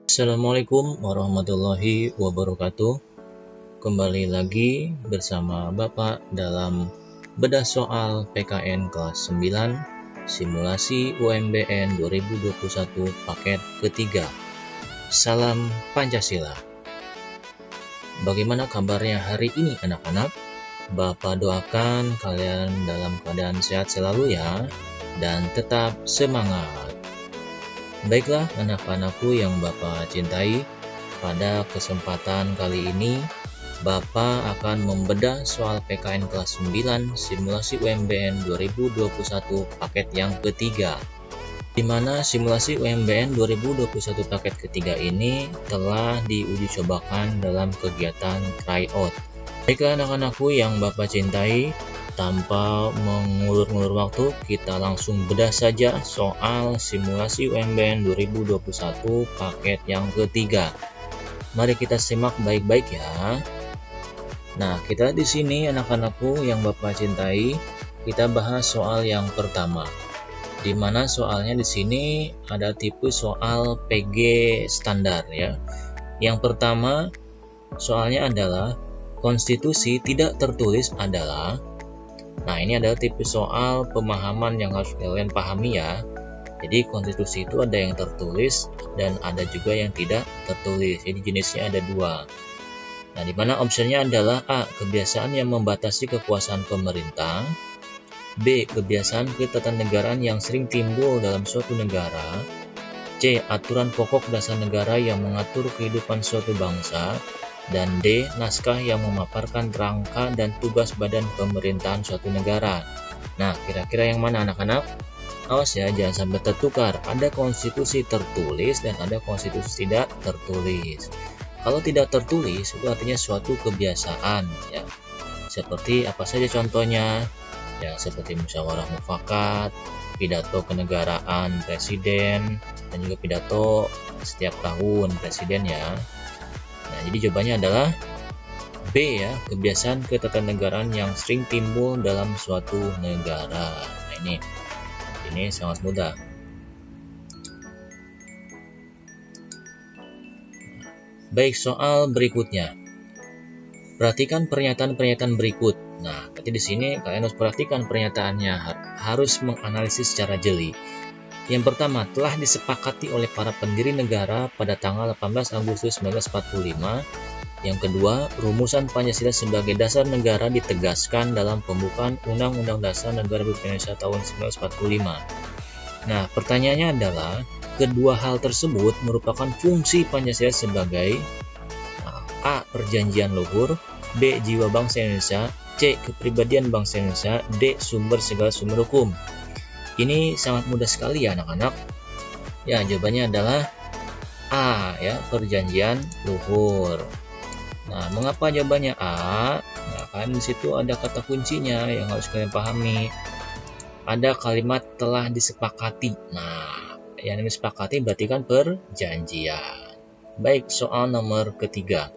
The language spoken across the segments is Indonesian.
Assalamualaikum warahmatullahi wabarakatuh. Kembali lagi bersama Bapak dalam bedah soal PKN kelas 9 simulasi UMBN 2021 paket ketiga. Salam Pancasila. Bagaimana kabarnya hari ini anak-anak? Bapak doakan kalian dalam keadaan sehat selalu ya, dan tetap semangat. Baiklah anak-anakku yang Bapak cintai, pada kesempatan kali ini Bapak akan membedah soal PKN kelas 9 simulasi UMBN 2021 paket yang ketiga, di mana simulasi UMBN 2021 paket ketiga ini telah diuji cobakan dalam kegiatan tryout. Baiklah anak-anakku yang Bapak cintai, tanpa mengulur-ngulur waktu, kita langsung bedah saja soal simulasi UMBN 2021 paket yang ketiga. Mari kita simak baik-baik ya. Nah, kita di sini anak-anakku yang Bapak cintai, kita bahas soal yang pertama. Di mana soalnya di sini ada tipe soal PG standar ya. Yang pertama, soalnya adalah konstitusi tidak tertulis adalah. Nah, ini adalah tipe soal pemahaman yang harus kalian pahami ya. Jadi konstitusi itu ada yang tertulis dan ada juga yang tidak tertulis. Jadi jenisnya ada dua. Nah, di mana opsinya adalah A. Kebiasaan yang membatasi kekuasaan pemerintah. B. Kebiasaan ketatanegaraan yang sering timbul dalam suatu negara. C. Aturan pokok dasar negara yang mengatur kehidupan suatu bangsa. Dan D. Naskah yang memaparkan rangka dan tugas badan pemerintahan suatu negara. Nah, kira-kira yang mana anak-anak? Awas ya, jangan sampai tertukar. Ada konstitusi tertulis dan ada konstitusi tidak tertulis. Kalau tidak tertulis, itu artinya suatu kebiasaan ya. Seperti apa saja contohnya? Ya, seperti musyawarah mufakat, pidato kenegaraan presiden, dan juga pidato setiap tahun presiden ya. Nah, jadi jawabannya adalah B ya, kebiasaan ketatanegaraan yang sering timbul dalam suatu negara. Nah, ini sangat mudah. Baik, soal berikutnya. Perhatikan pernyataan-pernyataan berikut. Nah, berarti di sini kalian harus perhatikan pernyataannya, harus menganalisis secara jeli. Yang pertama, telah disepakati oleh para pendiri negara pada tanggal 18 Agustus 1945. Yang kedua, rumusan Pancasila sebagai dasar negara ditegaskan dalam pembukaan Undang-Undang Dasar Negara Republik Indonesia tahun 1945. Nah, pertanyaannya adalah, kedua hal tersebut merupakan fungsi Pancasila sebagai A. Perjanjian luhur, B. Jiwa bangsa Indonesia, C. Kepribadian bangsa Indonesia, D. Sumber segala sumber hukum. Ini sangat mudah sekali ya anak-anak. Ya, jawabannya adalah A ya, perjanjian luhur. Nah, mengapa jawabannya A? Nah, kan di situ ada kata kuncinya yang harus kalian pahami. Ada kalimat telah disepakati. Nah, yang disepakati berarti kan perjanjian. Baik, soal nomor ketiga.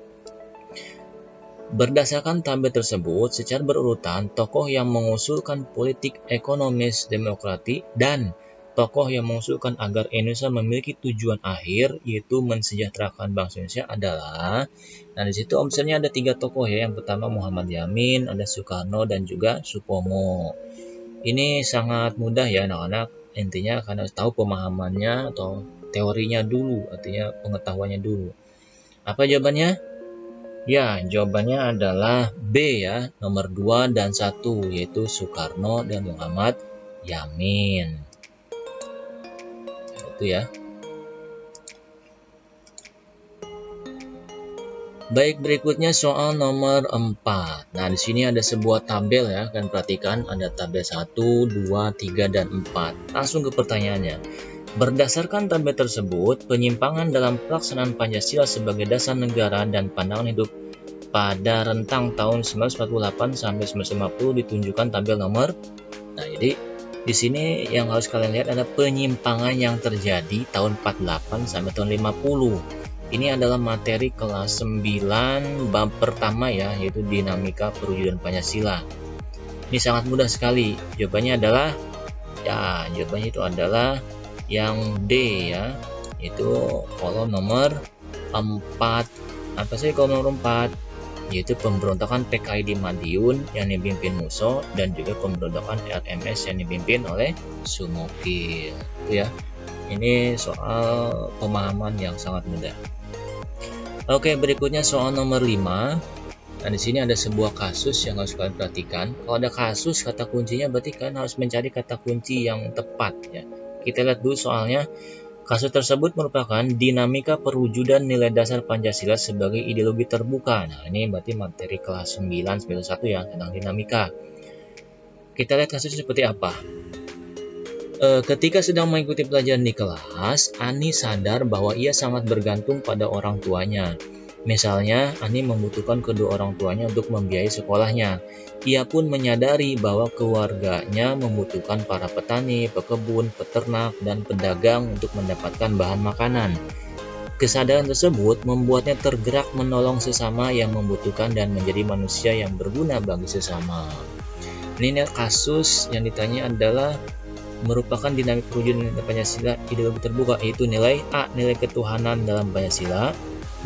Berdasarkan tabel tersebut, secara berurutan, tokoh yang mengusulkan politik ekonomis demokratik dan tokoh yang mengusulkan agar Indonesia memiliki tujuan akhir, yaitu mensejahterakan bangsa Indonesia adalah. Nah, di situ opsinya ada tiga tokoh ya. Yang pertama Muhammad Yamin, ada Soekarno, dan juga Supomo. Ini sangat mudah ya anak-anak. Intinya kalian harus tahu pemahamannya atau teorinya dulu, artinya pengetahuannya dulu. Apa jawabannya? Ya, jawabannya adalah B ya, nomor 2 dan 1, yaitu Soekarno dan Muhammad Yamin. Itu ya. Baik, berikutnya soal nomor 4. Nah, di sini ada sebuah tabel ya, kalian perhatikan ada tabel 1, 2, 3, dan 4. Langsung ke pertanyaannya. Berdasarkan tabel tersebut, penyimpangan dalam pelaksanaan Pancasila sebagai dasar negara dan pandangan hidup pada rentang tahun 1948 sampai 1950 ditunjukkan tabel nomor. Nah, jadi di sini yang harus kalian lihat ada penyimpangan yang terjadi tahun 48 sampai tahun 50. Ini adalah materi kelas 9 bab pertama ya, yaitu dinamika perwujudan Pancasila. Ini sangat mudah sekali. Jawabannya adalah ya, jawabannya itu adalah yang D ya. Itu kolom nomor 4. Apa sih kolom nomor 4? Yaitu pemberontakan PKI di Madiun yang dipimpin Musso dan juga pemberontakan RMS yang dipimpin oleh Sumokil. Itu ya. Ini soal pemahaman yang sangat mudah. Oke, berikutnya soal nomor 5. Nah, di sini ada sebuah kasus yang harus kalian perhatikan. Kalau ada kasus, kata kuncinya berarti kalian harus mencari kata kunci yang tepat ya. Kita lihat dulu soalnya. Kasus tersebut merupakan dinamika perwujudan nilai dasar Pancasila sebagai ideologi terbuka. Nah, ini berarti materi kelas 9, 91 ya, tentang dinamika. Kita lihat kasusnya seperti apa. Ketika sedang mengikuti pelajaran di kelas, Ani sadar bahwa ia sangat bergantung pada orang tuanya. Misalnya, Ani membutuhkan kedua orang tuanya untuk membiayai sekolahnya. Ia pun menyadari bahwa keluarganya membutuhkan para petani, pekebun, peternak, dan pedagang untuk mendapatkan bahan makanan. Kesadaran tersebut membuatnya tergerak menolong sesama yang membutuhkan dan menjadi manusia yang berguna bagi sesama. Ini kasus yang ditanya adalah merupakan dinamika perwujudan nilai Pancasila ideologi terbuka, yaitu nilai A. Nilai ketuhanan dalam Pancasila,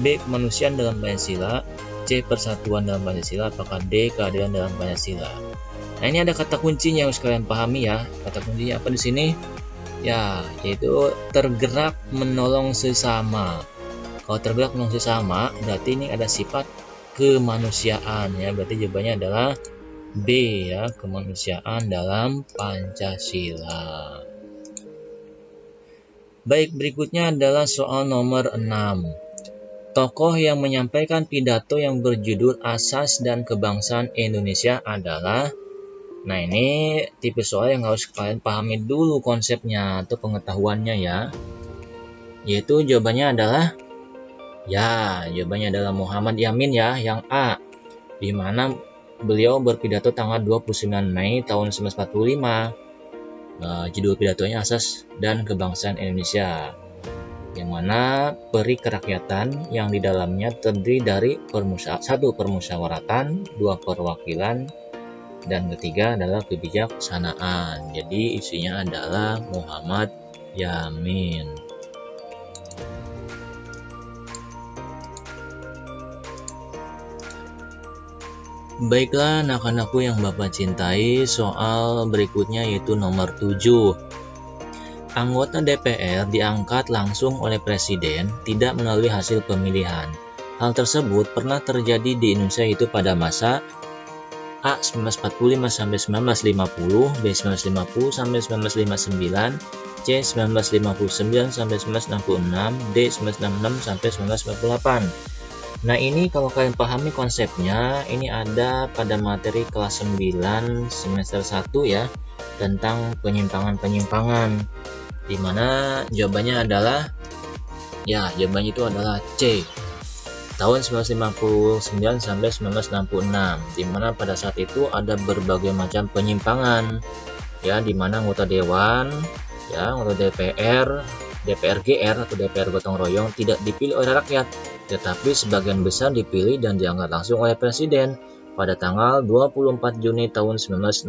B. Kemanusiaan dalam Pancasila, C. Persatuan dalam Pancasila, apakah D. Keadilan dalam Pancasila. Nah, ini ada kata kuncinya yang harus kalian pahami ya. Kata kuncinya apa di sini? Ya, yaitu tergerak menolong sesama. Kalau tergerak menolong sesama, berarti ini ada sifat kemanusiaan ya. Berarti jawabannya adalah B ya, kemanusiaan dalam Pancasila. Baik, berikutnya adalah soal nomor 6. Tokoh yang menyampaikan pidato yang berjudul Asas dan Kebangsaan Indonesia adalah. Nah, ini tipe soal yang harus kalian pahami dulu konsepnya atau pengetahuannya ya. Yaitu jawabannya adalah Muhammad Yamin ya, yang A. Di mana beliau berpidato tanggal 29 Mei tahun 1945. Judul pidatonya Asas dan Kebangsaan Indonesia, yang mana peri kerakyatan yang di dalamnya terdiri dari satu permusyawaratan, 2 perwakilan, dan ketiga adalah kebijaksanaan. Jadi isinya adalah Muhammad Yamin. Baiklah anak-anakku yang Bapak cintai, soal berikutnya yaitu nomor 7. Anggota DPR diangkat langsung oleh Presiden, tidak melalui hasil pemilihan. Hal tersebut pernah terjadi di Indonesia itu pada masa A. 1945 sampai 1950, B. 1950 sampai 1959, C. 1959 sampai 1966, D. 1966 sampai 1998. Nah, ini kalau kalian pahami konsepnya, ini ada pada materi kelas 9 semester 1 ya, tentang penyimpangan-penyimpangan, di mana jawabannya adalah jawabannya itu adalah C, tahun 1959 sampai 1966, di mana pada saat itu ada berbagai macam penyimpangan ya, di mana anggota dewan ya, anggota DPR GR atau DPR gotong royong tidak dipilih oleh rakyat, tetapi sebagian besar dipilih dan diangkat langsung oleh Presiden pada tanggal 24 Juni tahun 1960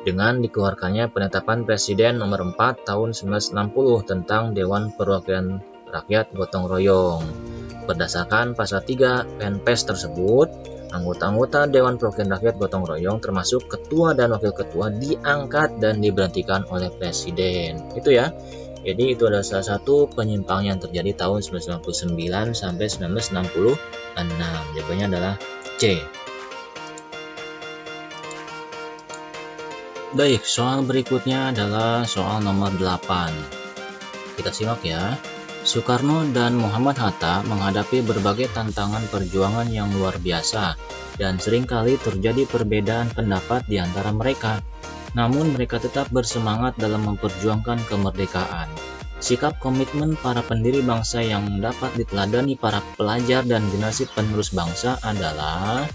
dengan dikeluarkannya penetapan Presiden nomor 4 tahun 1960 tentang Dewan Perwakilan Rakyat Gotong Royong. Berdasarkan pasal 3 Perpres tersebut, anggota-anggota Dewan Perwakilan Rakyat Gotong Royong termasuk ketua dan wakil ketua diangkat dan diberhentikan oleh Presiden. Itu ya. Jadi itu adalah salah satu penyimpangan yang terjadi tahun 1959 sampai 1966. Jawabannya adalah C. Baik, soal berikutnya adalah soal nomor 8. Kita simak ya. Soekarno dan Muhammad Hatta menghadapi berbagai tantangan perjuangan yang luar biasa dan seringkali terjadi perbedaan pendapat di antara mereka. Namun mereka tetap bersemangat dalam memperjuangkan kemerdekaan. Sikap komitmen para pendiri bangsa yang dapat diteladani para pelajar dan generasi penerus bangsa adalah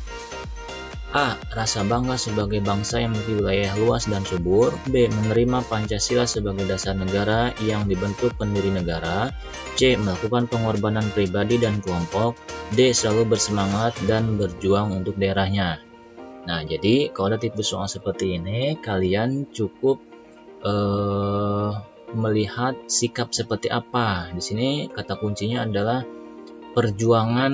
A. Rasa bangga sebagai bangsa yang memiliki wilayah luas dan subur. B. Menerima Pancasila sebagai dasar negara yang dibentuk pendiri negara. C. Melakukan pengorbanan pribadi dan kelompok. D. Selalu bersemangat dan berjuang untuk daerahnya. Nah, jadi kalau ada tipe soal seperti ini, kalian cukup melihat sikap seperti apa. Di sini kata kuncinya adalah perjuangan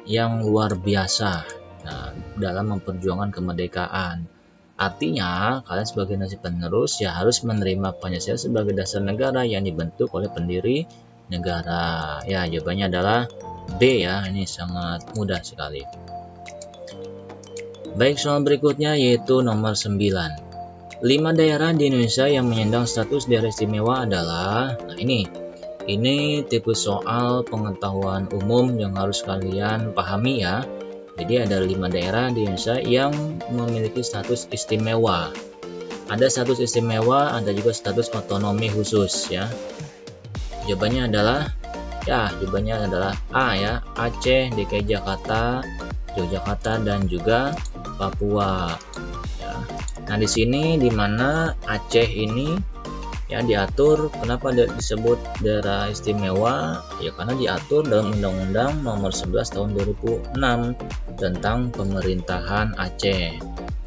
yang luar biasa. Nah, dalam memperjuangkan kemerdekaan. Artinya, kalian sebagai generasi penerus ya harus menerima Pancasila sebagai dasar negara yang dibentuk oleh pendiri negara. Ya, jawabannya adalah B ya. Ini sangat mudah sekali. Baik, soal berikutnya yaitu nomor 9. 5 daerah di Indonesia yang menyandang status daerah istimewa adalah, nah ini tipe soal pengetahuan umum yang harus kalian pahami ya. Jadi ada 5 daerah di Indonesia yang memiliki status istimewa. Ada status istimewa, ada juga status otonomi khusus ya. Jawabannya adalah A ya, Aceh, DKI Jakarta, Yogyakarta dan juga Papua. Nah, di sini di mana Aceh ini ya diatur, kenapa disebut daerah istimewa? Ya karena diatur dalam Undang-Undang Nomor 11 Tahun 2006 tentang pemerintahan Aceh.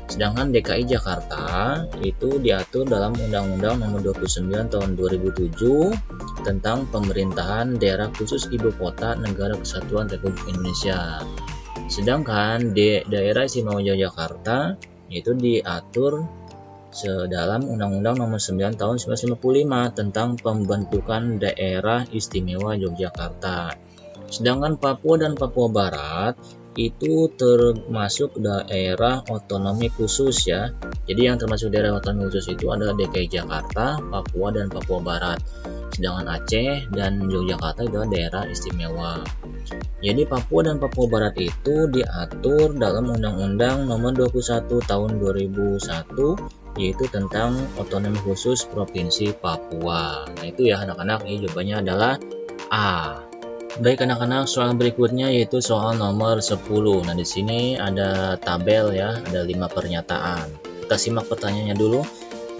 Sedangkan DKI Jakarta itu diatur dalam Undang-Undang Nomor 29 Tahun 2007 tentang pemerintahan daerah khusus ibu kota Negara Kesatuan Republik Indonesia. Sedangkan di daerah istimewa Yogyakarta itu diatur dalam Undang-Undang Nomor 9 Tahun 1955 tentang pembentukan daerah istimewa Yogyakarta. Sedangkan Papua dan Papua Barat itu termasuk daerah otonomi khusus ya. Jadi yang termasuk daerah otonomi khusus itu adalah DKI Jakarta, Papua dan Papua Barat. Sedangkan Aceh dan Yogyakarta adalah daerah istimewa. Jadi Papua dan Papua Barat itu diatur dalam Undang-Undang Nomor 21 Tahun 2001 yaitu tentang otonomi khusus Provinsi Papua. Nah itu ya anak-anak, ini jawabannya adalah A. Baik anak-anak, soal berikutnya yaitu soal nomor 10. Nah di sini ada tabel ya, ada 5 pernyataan. Kita simak pertanyaannya dulu.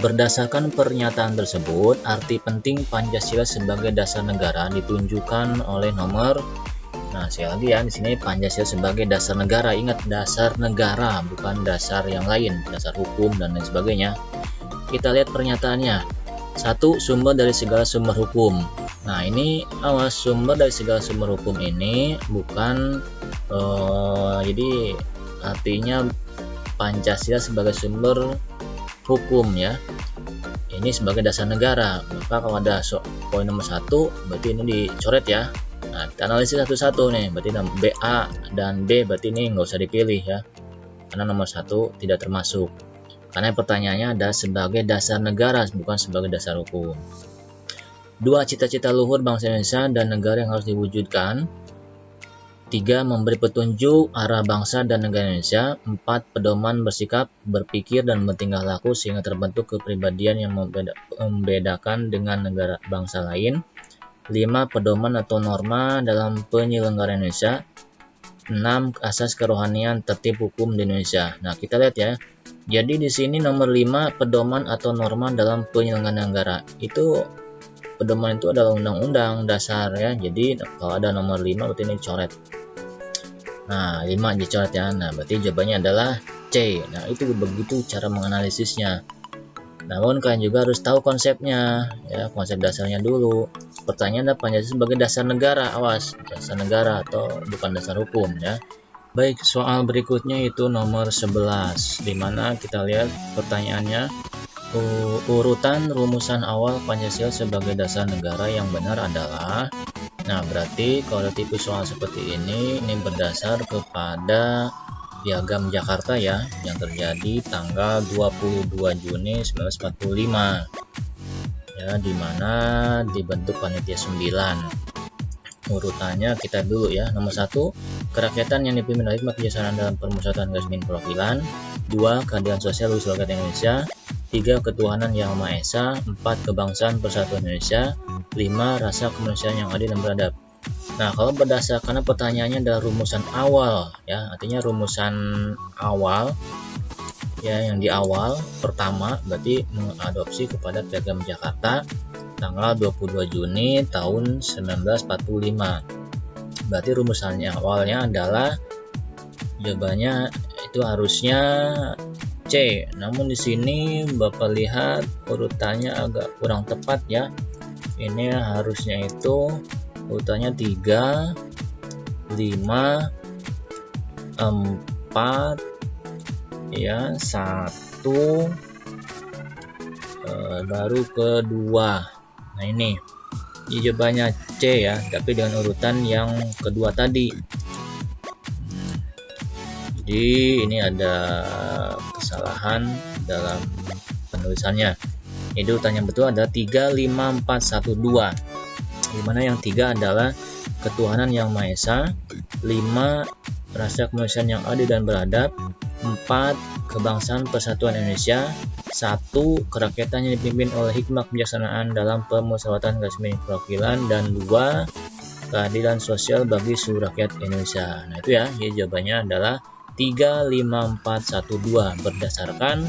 Berdasarkan pernyataan tersebut, arti penting Pancasila sebagai dasar negara ditunjukkan oleh nomor. Nah, sekali lagi ya, di sini Pancasila sebagai dasar negara. Ingat, dasar negara, bukan dasar yang lain, dasar hukum dan lain sebagainya. Kita lihat pernyataannya. 1. Sumber dari segala sumber hukum. Nah, ini awas, sumber dari segala sumber hukum ini bukan jadi artinya Pancasila sebagai sumber hukum ya. Ini sebagai dasar negara. Maka kalau ada poin nomor 1, berarti ini dicoret ya. Nah, kita analisis satu-satu nih, berarti A dan B berarti ini nggak usah dipilih ya, karena nomor 1 tidak termasuk. Karena pertanyaannya ada sebagai dasar negara, bukan sebagai dasar hukum. 2. Cita-cita luhur bangsa Indonesia dan negara yang harus diwujudkan. 3. Memberi petunjuk arah bangsa dan negara Indonesia. 4. Pedoman bersikap, berpikir, dan bertingkah laku sehingga terbentuk kepribadian yang membedakan dengan negara bangsa lain. 5. Pedoman atau norma dalam penyelenggaraan Indonesia. 6. Asas kerohanian tertib hukum di Indonesia. Nah, kita lihat ya. Jadi di sini nomor 5, pedoman atau norma dalam penyelenggaraan negara. Itu pedoman itu adalah undang-undang dasar ya. Jadi kalau ada nomor 5 berarti ini dicoret. Nah, 5 dicoret ya. Nah, berarti jawabannya adalah C. Nah, itu begitu cara menganalisisnya. Namun kalian juga harus tahu konsepnya ya, konsep dasarnya dulu. Pertanyaan adalah Pancasila sebagai dasar negara, awas, dasar negara atau bukan dasar hukum ya. Baik, soal berikutnya itu nomor 11, di mana kita lihat pertanyaannya, urutan rumusan awal Pancasila sebagai dasar negara yang benar adalah. Nah, berarti kalau tipe soal seperti ini berdasar kepada Piagam Jakarta ya, yang terjadi tanggal 22 Juni 1945 ya, dimana dibentuk panitia 9. Urutannya kita dulu ya. Nomor 1, kerakyatan yang dipimpin oleh hikmat kebijaksanaan dalam permusyawaratan garis miring perwakilan. 2, keadilan sosial bagi seluruh rakyat Indonesia. 3, ketuhanan yang Maha Esa. 4, kebangsaan persatuan Indonesia. 5, rasa kemanusiaan yang adil dan beradab. Nah, kalau berdasarkan pertanyaannya adalah rumusan awal ya, artinya rumusan awal ya, yang di awal pertama berarti mengadopsi kepada Piagam Jakarta tanggal 22 Juni tahun 1945. Berarti rumusannya awalnya adalah, jawabannya itu harusnya C. Namun di sini Bapak lihat urutannya agak kurang tepat ya. Ini harusnya itu urutannya 3, 5, 4 ya, 1 baru kedua. Nah ini jawabannya C ya, tapi dengan urutan yang kedua tadi. Jadi ini ada kesalahan dalam penulisannya. Jadi urutan yang betul adalah 3, 5, 4, 1, 2. Dimana yang 3 adalah ketuhanan yang Maha Esa, 5 rasa kemanusiaan yang adil dan beradab, 4 kebangsaan persatuan Indonesia, 1 kerakyatan yang dipimpin oleh hikmah kebijaksanaan dalam pemusyawaratan garis miring perwakilan, dan 2 keadilan sosial bagi seluruh rakyat Indonesia. Nah itu ya, jawabannya adalah 3, 5, 4, 1, 2 berdasarkan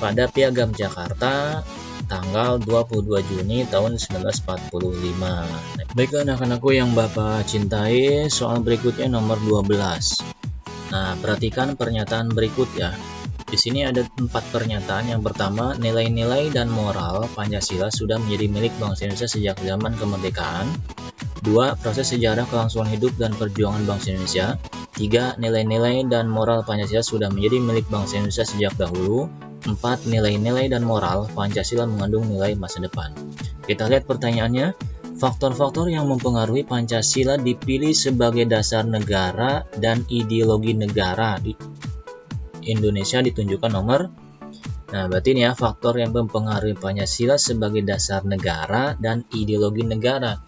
pada Piagam Jakarta tanggal 22 Juni tahun 1945. Baiklah anak-anakku yang Bapak cintai, soal berikutnya nomor 12. Nah, perhatikan pernyataan berikut ya. Di sini ada 4 pernyataan. Yang pertama, nilai-nilai dan moral Pancasila sudah menjadi milik bangsa Indonesia sejak zaman kemerdekaan. 2. Proses sejarah kelangsungan hidup dan perjuangan bangsa Indonesia. 3. Nilai-nilai dan moral Pancasila sudah menjadi milik bangsa Indonesia sejak dahulu. 4. Nilai-nilai dan moral Pancasila mengandung nilai masa depan. Kita lihat pertanyaannya. Faktor-faktor yang mempengaruhi Pancasila dipilih sebagai dasar negara dan ideologi negara di Indonesia ditunjukkan nomor. Nah, berarti ini ya, faktor yang mempengaruhi Pancasila sebagai dasar negara dan ideologi negara.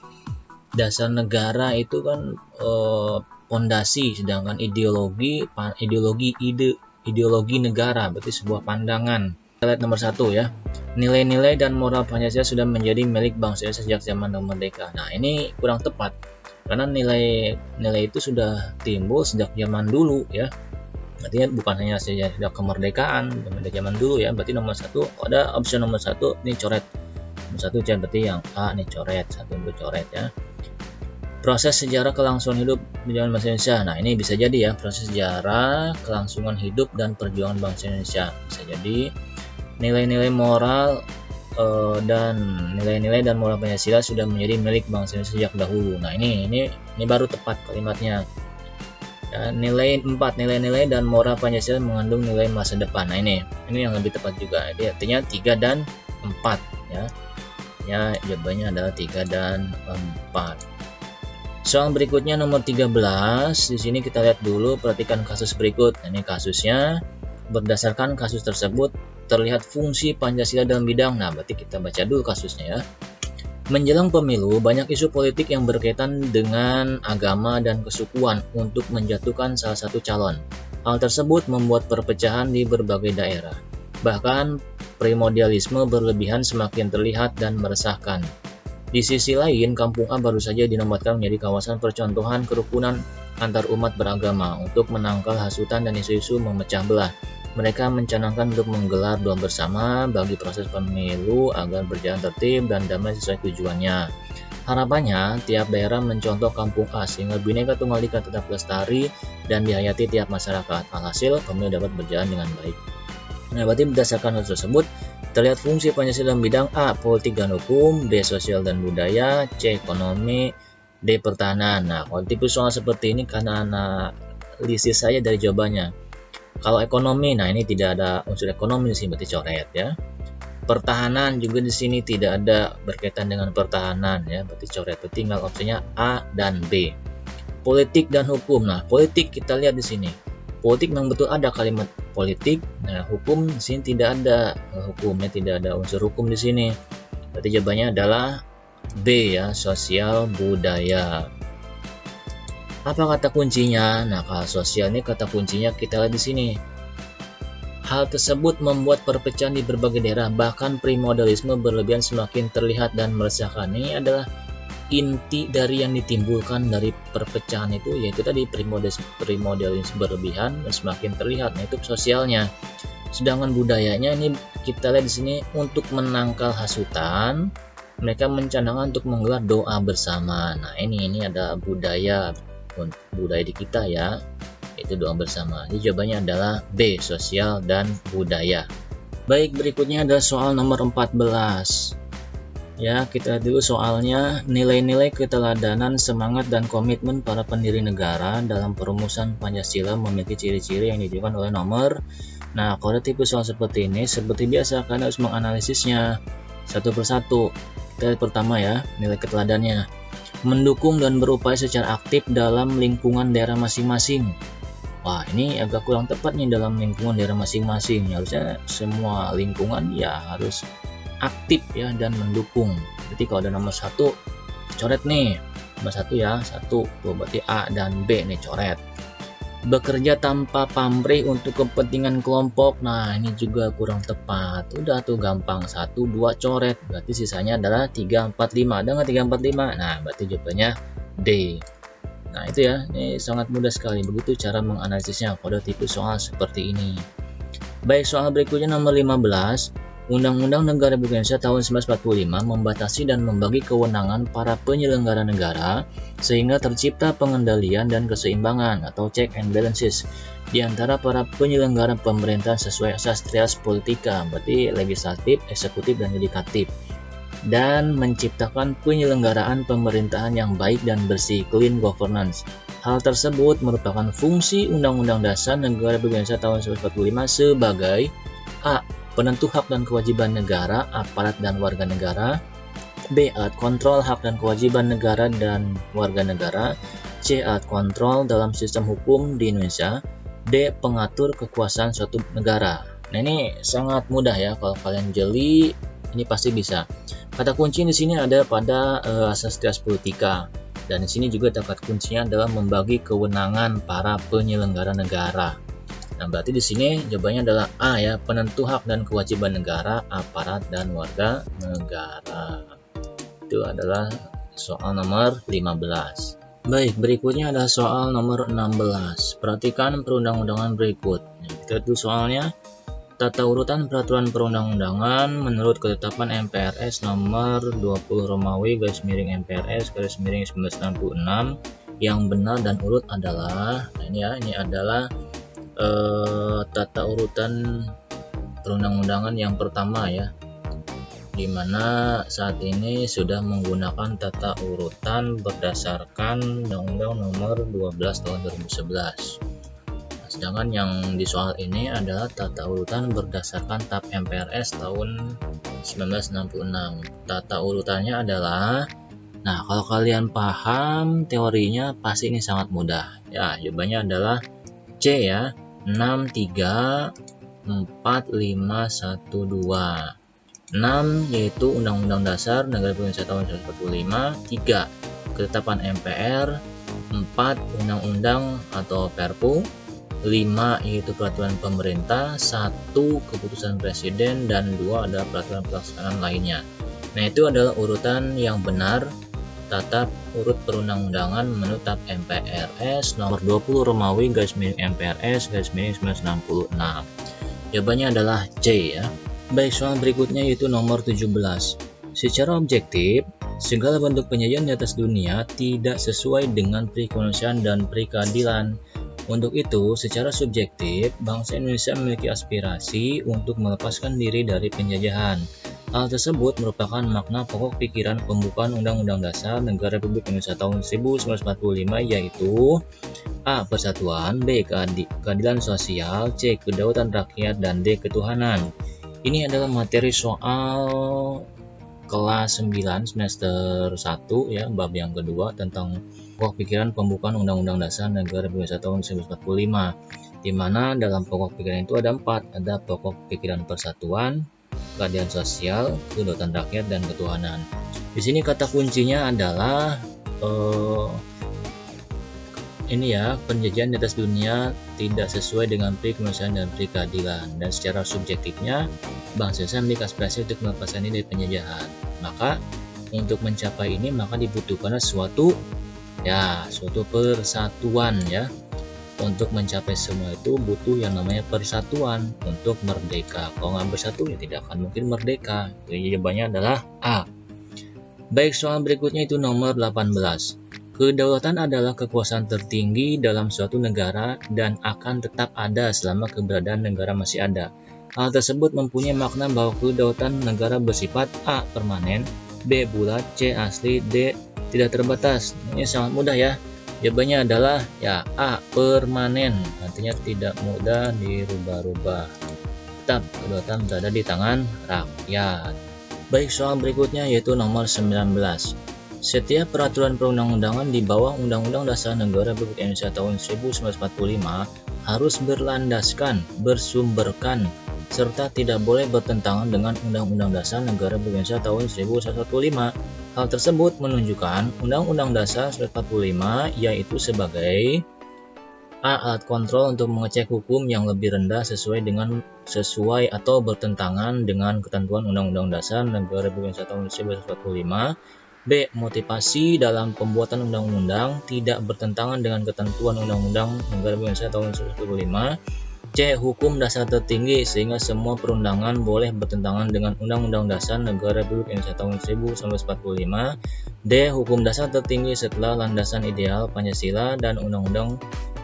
Dasar negara itu kan pondasi, sedangkan ideologi negara berarti sebuah pandangan. Kita lihat nomor 1 ya. Nilai-nilai dan moral Pancasila sudah menjadi milik bangsa Indonesia sejak zaman merdeka. Nah, ini kurang tepat karena nilai itu sudah timbul sejak zaman dulu ya. Artinya bukan hanya sejak kemerdekaan, dari zaman dulu ya. Berarti nomor 1 ada opsi nomor 1 ini coret. Nomor 1 berarti yang A nih coret, 1 coret ya. Proses sejarah kelangsungan hidup di zaman bangsa Indonesia. Nah, ini bisa jadi ya, proses sejarah kelangsungan hidup dan perjuangan bangsa Indonesia. Bisa jadi nilai-nilai moral dan nilai-nilai dan moral Pancasila sudah menjadi milik bangsa Indonesia sejak dahulu. Nah, ini baru tepat kalimatnya. Ya, nilai-nilai dan moral Pancasila mengandung nilai masa depan. Nah, ini yang lebih tepat juga. Jadi artinya 3 dan 4 ya. Ya, jawabannya adalah 3 dan 4. Soal berikutnya nomor 13. Di sini kita lihat dulu, perhatikan kasus berikut. Nah, ini kasusnya. Berdasarkan kasus tersebut terlihat fungsi Pancasila dalam bidang. Nah, berarti kita baca dulu kasusnya ya. Menjelang pemilu, banyak isu politik yang berkaitan dengan agama dan kesukuan untuk menjatuhkan salah satu calon. Hal tersebut membuat perpecahan di berbagai daerah. Bahkan, primordialisme berlebihan semakin terlihat dan meresahkan. Di sisi lain, Kampung A baru saja dinobatkan menjadi kawasan percontohan kerukunan antar umat beragama untuk menangkal hasutan dan isu-isu memecah belah. Mereka mencanangkan untuk menggelar doa bersama bagi proses pemilu agar berjalan tertib dan damai sesuai tujuannya. Harapannya, tiap daerah mencontoh Kampung A sehingga Bhinneka Tunggal Ika tetap lestari dan dihayati tiap masyarakat. Alhasil, pemilu dapat berjalan dengan baik. Nah, berarti berdasarkan hal tersebut, terlihat fungsi Pancasila dalam bidang A. Politik dan hukum, B. Sosial dan budaya, C. Ekonomi, D. Pertahanan. Nah, kalau tipe soal seperti ini karena analisis saya dari jawabannya. Kalau ekonomi, nah ini tidak ada unsur ekonomi di sini, berarti coret ya. Pertahanan juga di sini tidak ada berkaitan dengan pertahanan ya, berarti coret. Tinggal opsinya A dan B. Politik dan hukum. Nah, politik kita lihat di sini. Politik memang betul ada kalimat politik. Nah, hukum di sini tidak ada hukumnya, tidak ada unsur hukum di sini. Berarti jawabannya adalah B ya, sosial budaya. Apa kata kuncinya? Nah, kalau sosial ini kata kuncinya kita lihat di sini. Hal tersebut membuat perpecahan di berbagai daerah, bahkan primordialisme berlebihan semakin terlihat dan meresahkan. Ini adalah inti dari yang ditimbulkan dari perpecahan itu, yaitu tadi primordialisme berlebihan dan semakin terlihat. Nah, itu sosialnya. Sedangkan budayanya ini kita lihat di sini, untuk menangkal hasutan, mereka mencanangkan untuk menggelar doa bersama. Nah, ini ada budaya di kita ya, itu doa bersama. Jadi jawabannya adalah B, sosial dan budaya. Baik, berikutnya adalah soal nomor 14. Ya, kita lihat dulu soalnya. Nilai-nilai keteladanan, semangat, dan komitmen para pendiri negara dalam perumusan Pancasila memiliki ciri-ciri yang ditunjukkan oleh nomor. Nah, kalau ada tipe soal seperti ini, seperti biasa kalian harus menganalisisnya satu persatu. Kita lihat pertama ya, nilai keteladannya. Mendukung dan berupaya secara aktif dalam lingkungan daerah masing-masing. Wah, ini agak kurang tepat nih dalam lingkungan daerah masing-masing. Harusnya semua lingkungan ya harus aktif ya dan mendukung. Jadi kalau ada nomor satu, coret nih nomor satu ya, satu tuh berarti A dan B nih coret. Bekerja tanpa pamrih untuk kepentingan kelompok. Nah, ini juga kurang tepat. Udah tuh gampang, 1, 2 coret, berarti sisanya adalah 3, 4, 5. Ada nggak 3, 4, 5? Nah, berarti jawabannya D. Nah, itu ya, ini sangat mudah sekali. Begitu cara menganalisisnya pada tipe soal seperti ini. Baik, soal berikutnya nomor 15. Undang-Undang Negara Republik Indonesia tahun 1945 membatasi dan membagi kewenangan para penyelenggara negara sehingga tercipta pengendalian dan keseimbangan atau check and balances di antara para penyelenggara pemerintahan sesuai asas trias politika, berarti legislatif, eksekutif, dan yudikatif, dan menciptakan penyelenggaraan pemerintahan yang baik dan bersih, clean governance. Hal tersebut merupakan fungsi Undang-Undang Dasar Negara Republik Indonesia tahun 1945 sebagai A. Penentu hak dan kewajiban negara, aparat dan warga negara. B. Alat kontrol hak dan kewajiban negara dan warga negara. C. Alat kontrol dalam sistem hukum di Indonesia. D. Pengatur kekuasaan suatu negara. Nah, ini sangat mudah ya, kalau kalian jeli ini pasti bisa. Kata kunci di sini ada pada asas trias politika, dan di sini juga kata kuncinya adalah membagi kewenangan para penyelenggara negara. Nah, berarti di sini jawabannya adalah A ya, penentu hak dan kewajiban negara, aparat, dan warga negara. Itu adalah soal nomor 15. Baik, berikutnya adalah soal nomor 16. Perhatikan perundang-undangan berikut. Kita lihat dulu soalnya. Tata urutan peraturan perundang-undangan menurut ketetapan MPRS nomor 20 Romawi _MPRS _1966 yang benar dan urut adalah, nah ini adalah tata urutan perundang-undangan yang pertama ya, dimana saat ini sudah menggunakan tata urutan berdasarkan Undang-Undang nomor 12 tahun 2011. Sedangkan yang di soal ini adalah tata urutan berdasarkan TAP MPRS tahun 1966. Tata urutannya adalah, nah kalau kalian paham teorinya pasti ini sangat mudah ya, jawabannya adalah C ya, 6, 3, 4, 5, 1, 2. 6 yaitu Undang-Undang Dasar Negara Republik Indonesia tahun 1945, 3 ketetapan MPR, 4 Undang-Undang atau Perpu, 5 yaitu peraturan pemerintah, 1 keputusan presiden, dan 2 adalah peraturan pelaksanaan lainnya. Nah, itu adalah urutan yang benar tata urut perundang-undangan menurut TAP MPRS nomor 20 Romawi _MPRS _1966. Jawabannya adalah C ya. Baik, soal berikutnya yaitu nomor 17. Secara objektif, segala bentuk penyajian di atas dunia tidak sesuai dengan pri kemanusiaan dan pri keadilan. Untuk itu, secara subjektif, bangsa Indonesia memiliki aspirasi untuk melepaskan diri dari penjajahan. Hal tersebut merupakan makna pokok pikiran pembukaan Undang-Undang Dasar Negara Republik Indonesia tahun 1945, yaitu A. Persatuan, B. Keadilan sosial, C. Kedaulatan rakyat, dan D. Ketuhanan. Ini adalah materi soal kelas 9 semester 1 ya, bab yang kedua tentang pokok pikiran pembukaan Undang-Undang Dasar Negara Republik Indonesia tahun 1945, di mana dalam pokok pikiran itu ada 4, ada pokok pikiran persatuan, keadilan sosial, kedaulatan rakyat, dan ketuhanan. Di sini kata kuncinya adalah ini ya, penjajahan di atas dunia tidak sesuai dengan pri kemanusiaan dan pri keadilan, dan secara subjektifnya bangsa Indonesia memiliki aspirasi untuk melepaskan diri dari penjajahan. Maka untuk mencapai ini maka dibutuhkan suatu persatuan ya. Untuk mencapai semua itu butuh yang namanya persatuan untuk merdeka. Kalau nggak bersatu ya tidak akan mungkin merdeka. Jadi jawabannya adalah A. Baik, soal berikutnya itu nomor 18. Kedaulatan adalah kekuasaan tertinggi dalam suatu negara dan akan tetap ada selama keberadaan negara masih ada. Hal tersebut mempunyai makna bahwa kedaulatan negara bersifat A. Permanen, B. bulat, C. asli, D. tidak terbatas. Ini sangat mudah ya. Jawabannya adalah ya A. permanen, artinya tidak mudah dirubah-rubah. Tetap kedaulatan berada di tangan rakyat. Baik, soal berikutnya yaitu nomor 19. Setiap peraturan perundang-undangan di bawah Undang-Undang Dasar Negara Republik Indonesia tahun 1945 harus berlandaskan, bersumberkan, serta tidak boleh bertentangan dengan Undang-Undang Dasar Negara Republik Indonesia tahun 1945. Hal tersebut menunjukkan Undang-Undang Dasar 1945 yaitu sebagai A. alat kontrol untuk mengecek hukum yang lebih rendah sesuai atau bertentangan dengan ketentuan Undang-Undang Dasar Negara Republik Indonesia tahun 1945. B. motivasi dalam pembuatan undang-undang tidak bertentangan dengan ketentuan Undang-Undang Negara Republik Indonesia tahun 1945. C. hukum dasar tertinggi sehingga semua perundangan boleh bertentangan dengan Undang-Undang Dasar Negara Republik Indonesia tahun 1945. D. hukum dasar tertinggi setelah landasan ideal Pancasila dan Undang-Undang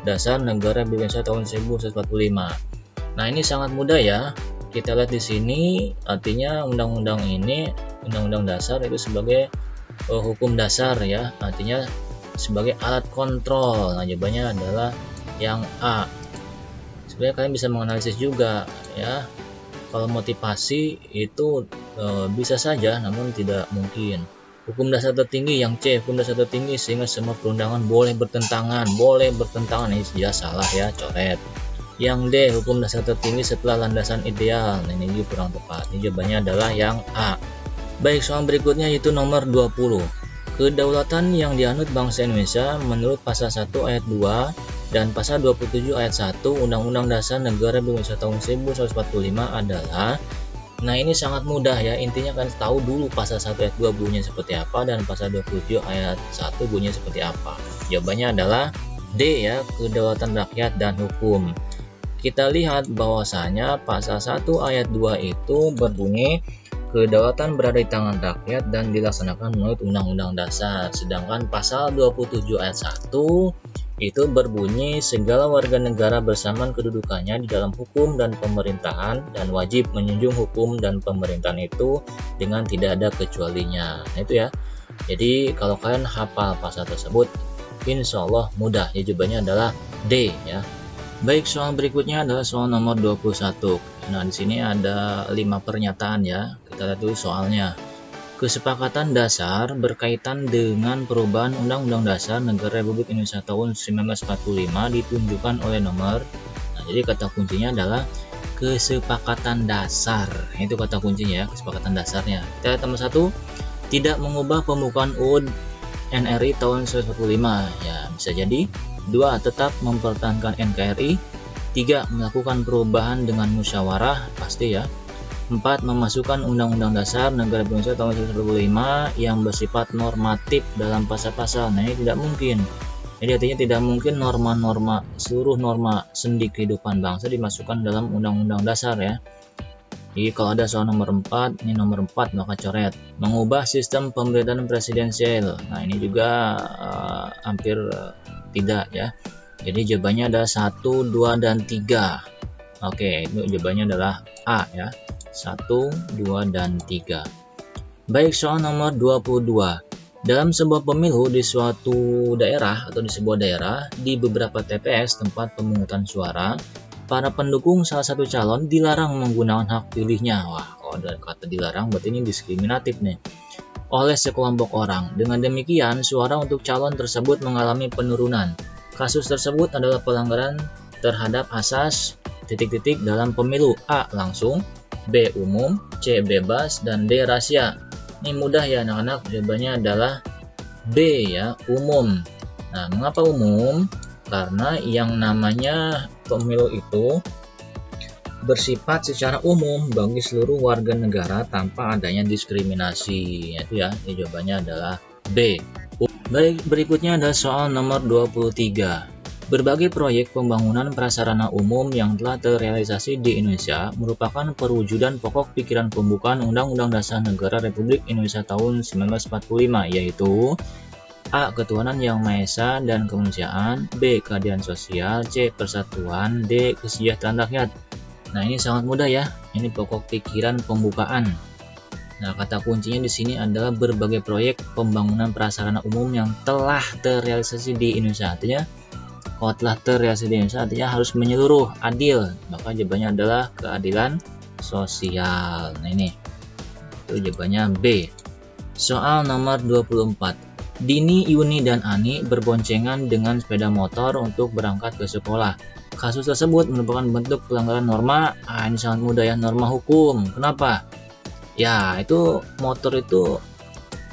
Dasar Negara Republik Indonesia tahun 1945. Nah, ini sangat mudah ya. Kita lihat di sini, artinya undang-undang ini, Undang-Undang Dasar itu sebagai hukum dasar ya, artinya sebagai alat kontrol. Nah, jawabannya adalah yang A. Sebenarnya kalian bisa menganalisis juga ya, kalau motivasi itu bisa saja namun tidak mungkin. Hukum dasar tertinggi yang C, hukum dasar tertinggi sehingga semua perundangan boleh bertentangan ini jelas salah ya, coret. Yang D, hukum dasar tertinggi setelah landasan ideal. Nah, ini juga kurang tepat. Ini jawabannya adalah yang A. Baik, soal berikutnya yaitu nomor 20. Kedaulatan yang dianut bangsa Indonesia menurut pasal 1 ayat 2 dan pasal 27 ayat 1 Undang-Undang Dasar Negara Republik Indonesia tahun 1945 adalah, nah ini sangat mudah ya, intinya kan tahu dulu pasal 1 ayat 2 bunyinya seperti apa dan pasal 27 ayat 1 bunyinya seperti apa. Jawabannya adalah D ya, kedaulatan rakyat dan hukum. Kita lihat bahwasanya pasal 1 ayat 2 itu berbunyi kedaulatan berada di tangan rakyat dan dilaksanakan menurut Undang-Undang Dasar. Sedangkan pasal 27 ayat 1 itu berbunyi segala warga negara bersamaan kedudukannya di dalam hukum dan pemerintahan dan wajib menjunjung hukum dan pemerintahan itu dengan tidak ada kecualinya. Nah itu ya. Jadi kalau kalian hafal pasal tersebut, insya Allah mudah. Ya, jawabannya adalah D ya. Baik, soal berikutnya adalah soal nomor 21. Nah, di sini ada 5 pernyataan ya. Kita lihat dulu soalnya. Kesepakatan dasar berkaitan dengan perubahan Undang-Undang Dasar Negara Republik Indonesia tahun 1945 ditunjukkan oleh nomor. Nah, jadi kata kuncinya adalah kesepakatan dasar. Itu kata kuncinya ya, kesepakatan dasarnya. Kita lihat nomor 1, tidak mengubah pembukaan UUD NRI tahun 1945. Ya, bisa jadi. 2. Tetap mempertahankan NKRI. 3. Melakukan perubahan dengan musyawarah, pasti ya. 4. Memasukkan Undang-Undang Dasar Negara Republik Indonesia tahun 1945 yang bersifat normatif dalam pasal-pasal. Nah, ini tidak mungkin. Jadi artinya tidak mungkin seluruh norma sendi kehidupan bangsa dimasukkan dalam Undang-Undang Dasar ya. Jadi kalau ada soal nomor 4, ini nomor 4 maka coret. Mengubah sistem pemerintahan presidensial. Nah, ini juga hampir tidak ya. Jadi jawabannya adalah 1, 2, dan 3. Oke, itu jawabannya adalah A ya. 1, 2, dan 3. Baik, soal nomor 22. Dalam sebuah pemilu di suatu daerah atau di sebuah daerah, di beberapa TPS tempat pemungutan suara, para pendukung salah satu calon dilarang menggunakan hak pilihnya. Wah, kalau ada kata dilarang berarti ini diskriminatif nih. Oleh sekelompok orang. Dengan demikian, suara untuk calon tersebut mengalami penurunan. Kasus tersebut adalah pelanggaran terhadap asas ... dalam pemilu. A. Langsung, B. Umum, C. Bebas, dan D. Rahasia. Ini mudah ya anak-anak, jawabannya adalah B ya, umum. Nah, mengapa umum? Karena yang namanya pemilu itu bersifat secara umum bagi seluruh warga negara tanpa adanya diskriminasi. Itu ya, jawabannya adalah B. Baik, berikutnya adalah soal nomor 23. Berbagai proyek pembangunan prasarana umum yang telah terrealisasi di Indonesia merupakan perwujudan pokok pikiran pembukaan Undang-Undang Dasar Negara Republik Indonesia tahun 1945, yaitu A. Ketuhanan Yang Maha Esa dan Kemanusiaan, B. Keadilan sosial, C. Persatuan, D. Kesejahteraan rakyat. Nah, ini sangat mudah ya. Ini pokok pikiran pembukaan. Nah, kata kuncinya di sini adalah berbagai proyek pembangunan prasarana umum yang telah terrealisasi di Indonesia. Artinya, kalau telah terrealisasi di Indonesia artinya harus menyeluruh, adil. Maka jawabannya adalah keadilan sosial. Nah, ini itu jawabannya B. Soal nomor 24. Dini, Yuni, dan Ani berboncengan dengan sepeda motor untuk berangkat ke sekolah. Kasus tersebut merupakan bentuk pelanggaran norma. Ini sangat mudah ya, norma hukum. Kenapa? Ya, itu motor itu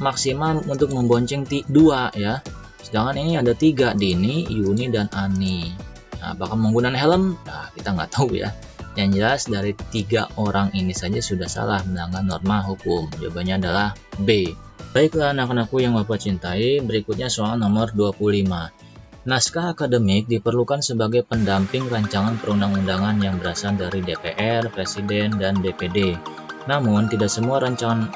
maksimal untuk membonceng 2 ya. Sedangkan ini ada 3, Dini, Yuni, dan Ani. Nah, apakah menggunakan helm? Nah, kita nggak tahu ya. Yang jelas dari 3 orang ini saja sudah salah melanggar norma hukum. Jawabannya adalah B. Baiklah anak-anakku yang Bapak cintai, berikutnya soal nomor 25. Naskah akademik diperlukan sebagai pendamping rancangan perundang-undangan yang berasal dari DPR, Presiden, dan DPD. Namun, tidak semua rancangan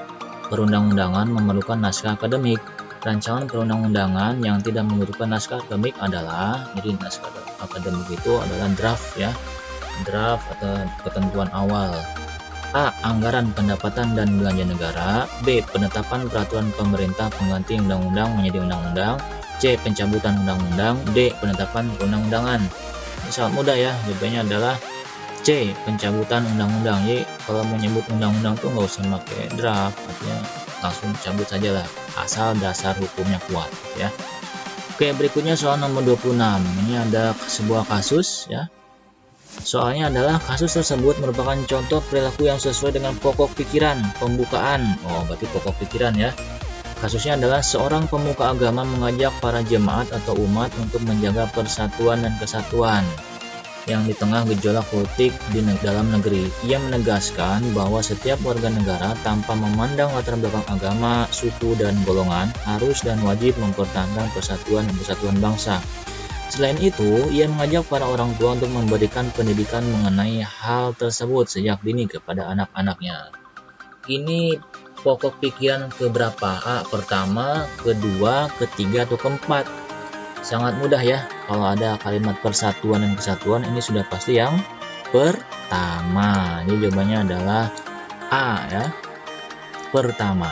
perundang-undangan memerlukan naskah akademik. Rancangan perundang-undangan yang tidak membutuhkan naskah akademik adalah, jadi naskah akademik itu adalah draft ya, draft atau ketentuan awal. A. Anggaran pendapatan dan belanja negara. B. Penetapan peraturan pemerintah pengganti undang-undang menjadi undang-undang. C. Pencabutan undang-undang. D. Penetapan perundang-undangan. Ini sangat mudah ya, jawabannya adalah C. Pencabutan undang-undang. Jadi kalau menyebut undang-undang tuh nggak usah pakai draft, artinya langsung cabut saja lah, asal dasar hukumnya kuat ya. Oke, berikutnya soal nomor 26. Ini ada sebuah kasus ya. Soalnya adalah kasus tersebut merupakan contoh perilaku yang sesuai dengan pokok pikiran pembukaan. Oh, berarti pokok pikiran ya. Kasusnya adalah seorang pemuka agama mengajak para jemaat atau umat untuk menjaga persatuan dan kesatuan yang di tengah gejolak politik di dalam negeri. Ia menegaskan bahwa setiap warga negara tanpa memandang latar belakang agama, suku, dan golongan harus dan wajib mempertahankan persatuan dan kesatuan bangsa. Selain itu, ia mengajak para orang tua untuk memberikan pendidikan mengenai hal tersebut sejak dini kepada anak-anaknya. Ini pokok pikiran keberapa? A. Pertama, kedua, ketiga, atau keempat? Sangat mudah ya, kalau ada kalimat persatuan dan kesatuan ini sudah pasti yang pertama. Jadi jawabannya adalah A ya, pertama.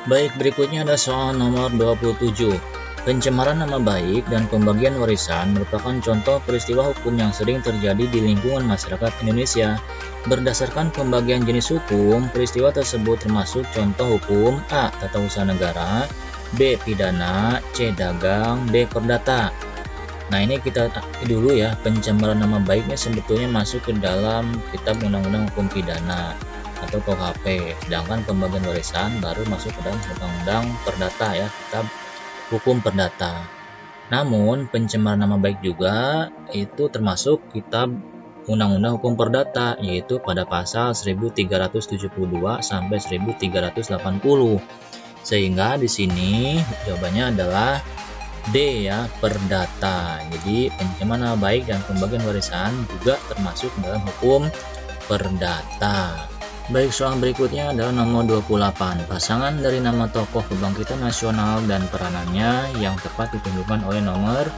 Baik, berikutnya ada soal nomor 27. Pencemaran nama baik dan pembagian warisan merupakan contoh peristiwa hukum yang sering terjadi di lingkungan masyarakat Indonesia. Berdasarkan pembagian jenis hukum, peristiwa tersebut termasuk contoh hukum A. Tata usaha negara, B. Pidana, C. Dagang, D. Perdata. Nah, ini kita dulu ya, pencemaran nama baiknya sebetulnya masuk ke dalam kitab undang-undang hukum pidana atau KUHP, sedangkan pembagian warisan baru masuk ke dalam undang-undang perdata ya, kitab hukum perdata. Namun pencemaran nama baik juga itu termasuk kitab undang-undang hukum perdata, yaitu pada pasal 1372 sampai 1380. Sehingga di sini jawabannya adalah D ya, perdata. Jadi pencemaran nama baik dan pembagian warisan juga termasuk dalam hukum perdata. Baik, soal berikutnya adalah nomor 28. Pasangan dari nama tokoh kebangkitan nasional dan peranannya yang tepat ditunjukkan oleh nomor.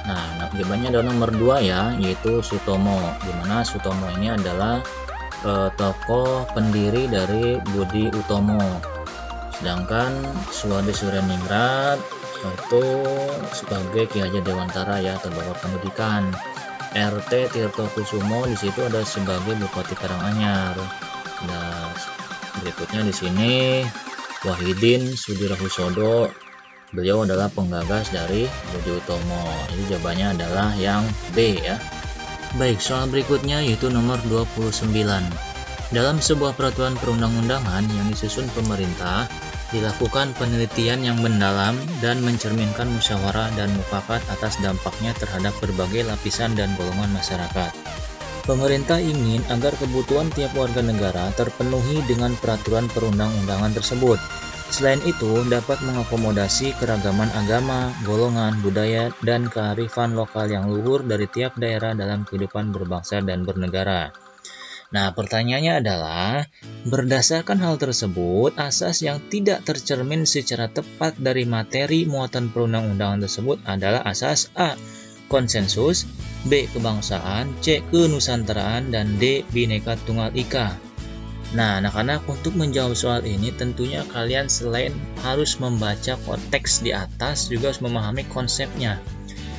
Nah, jawabannya adalah nomor 2 ya, yaitu Sutomo. Dimana Sutomo ini adalah tokoh pendiri dari Budi Utomo. Sedangkan Suwadi Suryaningrat itu sebagai Ki Hajar Dewantara ya, atau Bapak Pendidikan. RT Tirto Kusumo di situ ada sebagai Bupati Karanganyar. Nah, berikutnya di sini Wahidin Sudirohusodo, beliau adalah penggagas dari Budi Utomo. Jadi jawabannya adalah yang B ya. Baik, soal berikutnya yaitu nomor 29. Dalam sebuah peraturan perundang-undangan yang disusun pemerintah, dilakukan penelitian yang mendalam dan mencerminkan musyawarah dan mufakat atas dampaknya terhadap berbagai lapisan dan golongan masyarakat. Pemerintah ingin agar kebutuhan tiap warga negara terpenuhi dengan peraturan perundang-undangan tersebut. Selain itu, dapat mengakomodasi keragaman agama, golongan, budaya, dan kearifan lokal yang luhur dari tiap daerah dalam kehidupan berbangsa dan bernegara. Nah, pertanyaannya adalah, berdasarkan hal tersebut, asas yang tidak tercermin secara tepat dari materi muatan perundang-undangan tersebut adalah asas A. Konsensus, B. Kebangsaan, C. Kenusantaraan, dan D. Bhinneka Tunggal Ika. Nah, anak-anak, untuk menjawab soal ini tentunya kalian selain harus membaca teks di atas juga harus memahami konsepnya.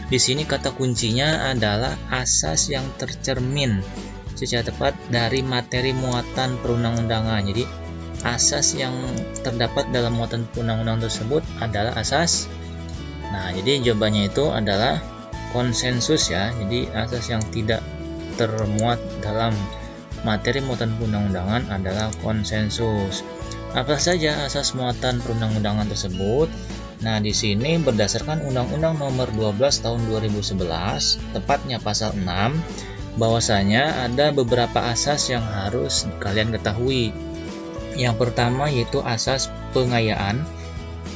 Di sini kata kuncinya adalah asas yang tercermin secara tepat dari materi muatan perundang-undangan. Jadi, asas yang terdapat dalam muatan perundang-undangan tersebut adalah asas. Nah, jadi jawabannya itu adalah konsensus ya. Jadi, asas yang tidak termuat dalam materi muatan perundang-undangan adalah konsensus. Apa saja asas muatan perundang-undangan tersebut? Nah, di sini berdasarkan Undang-Undang Nomor 12 Tahun 2011, tepatnya pasal 6, bahwasanya ada beberapa asas yang harus kalian ketahui. Yang pertama yaitu asas pengayaan,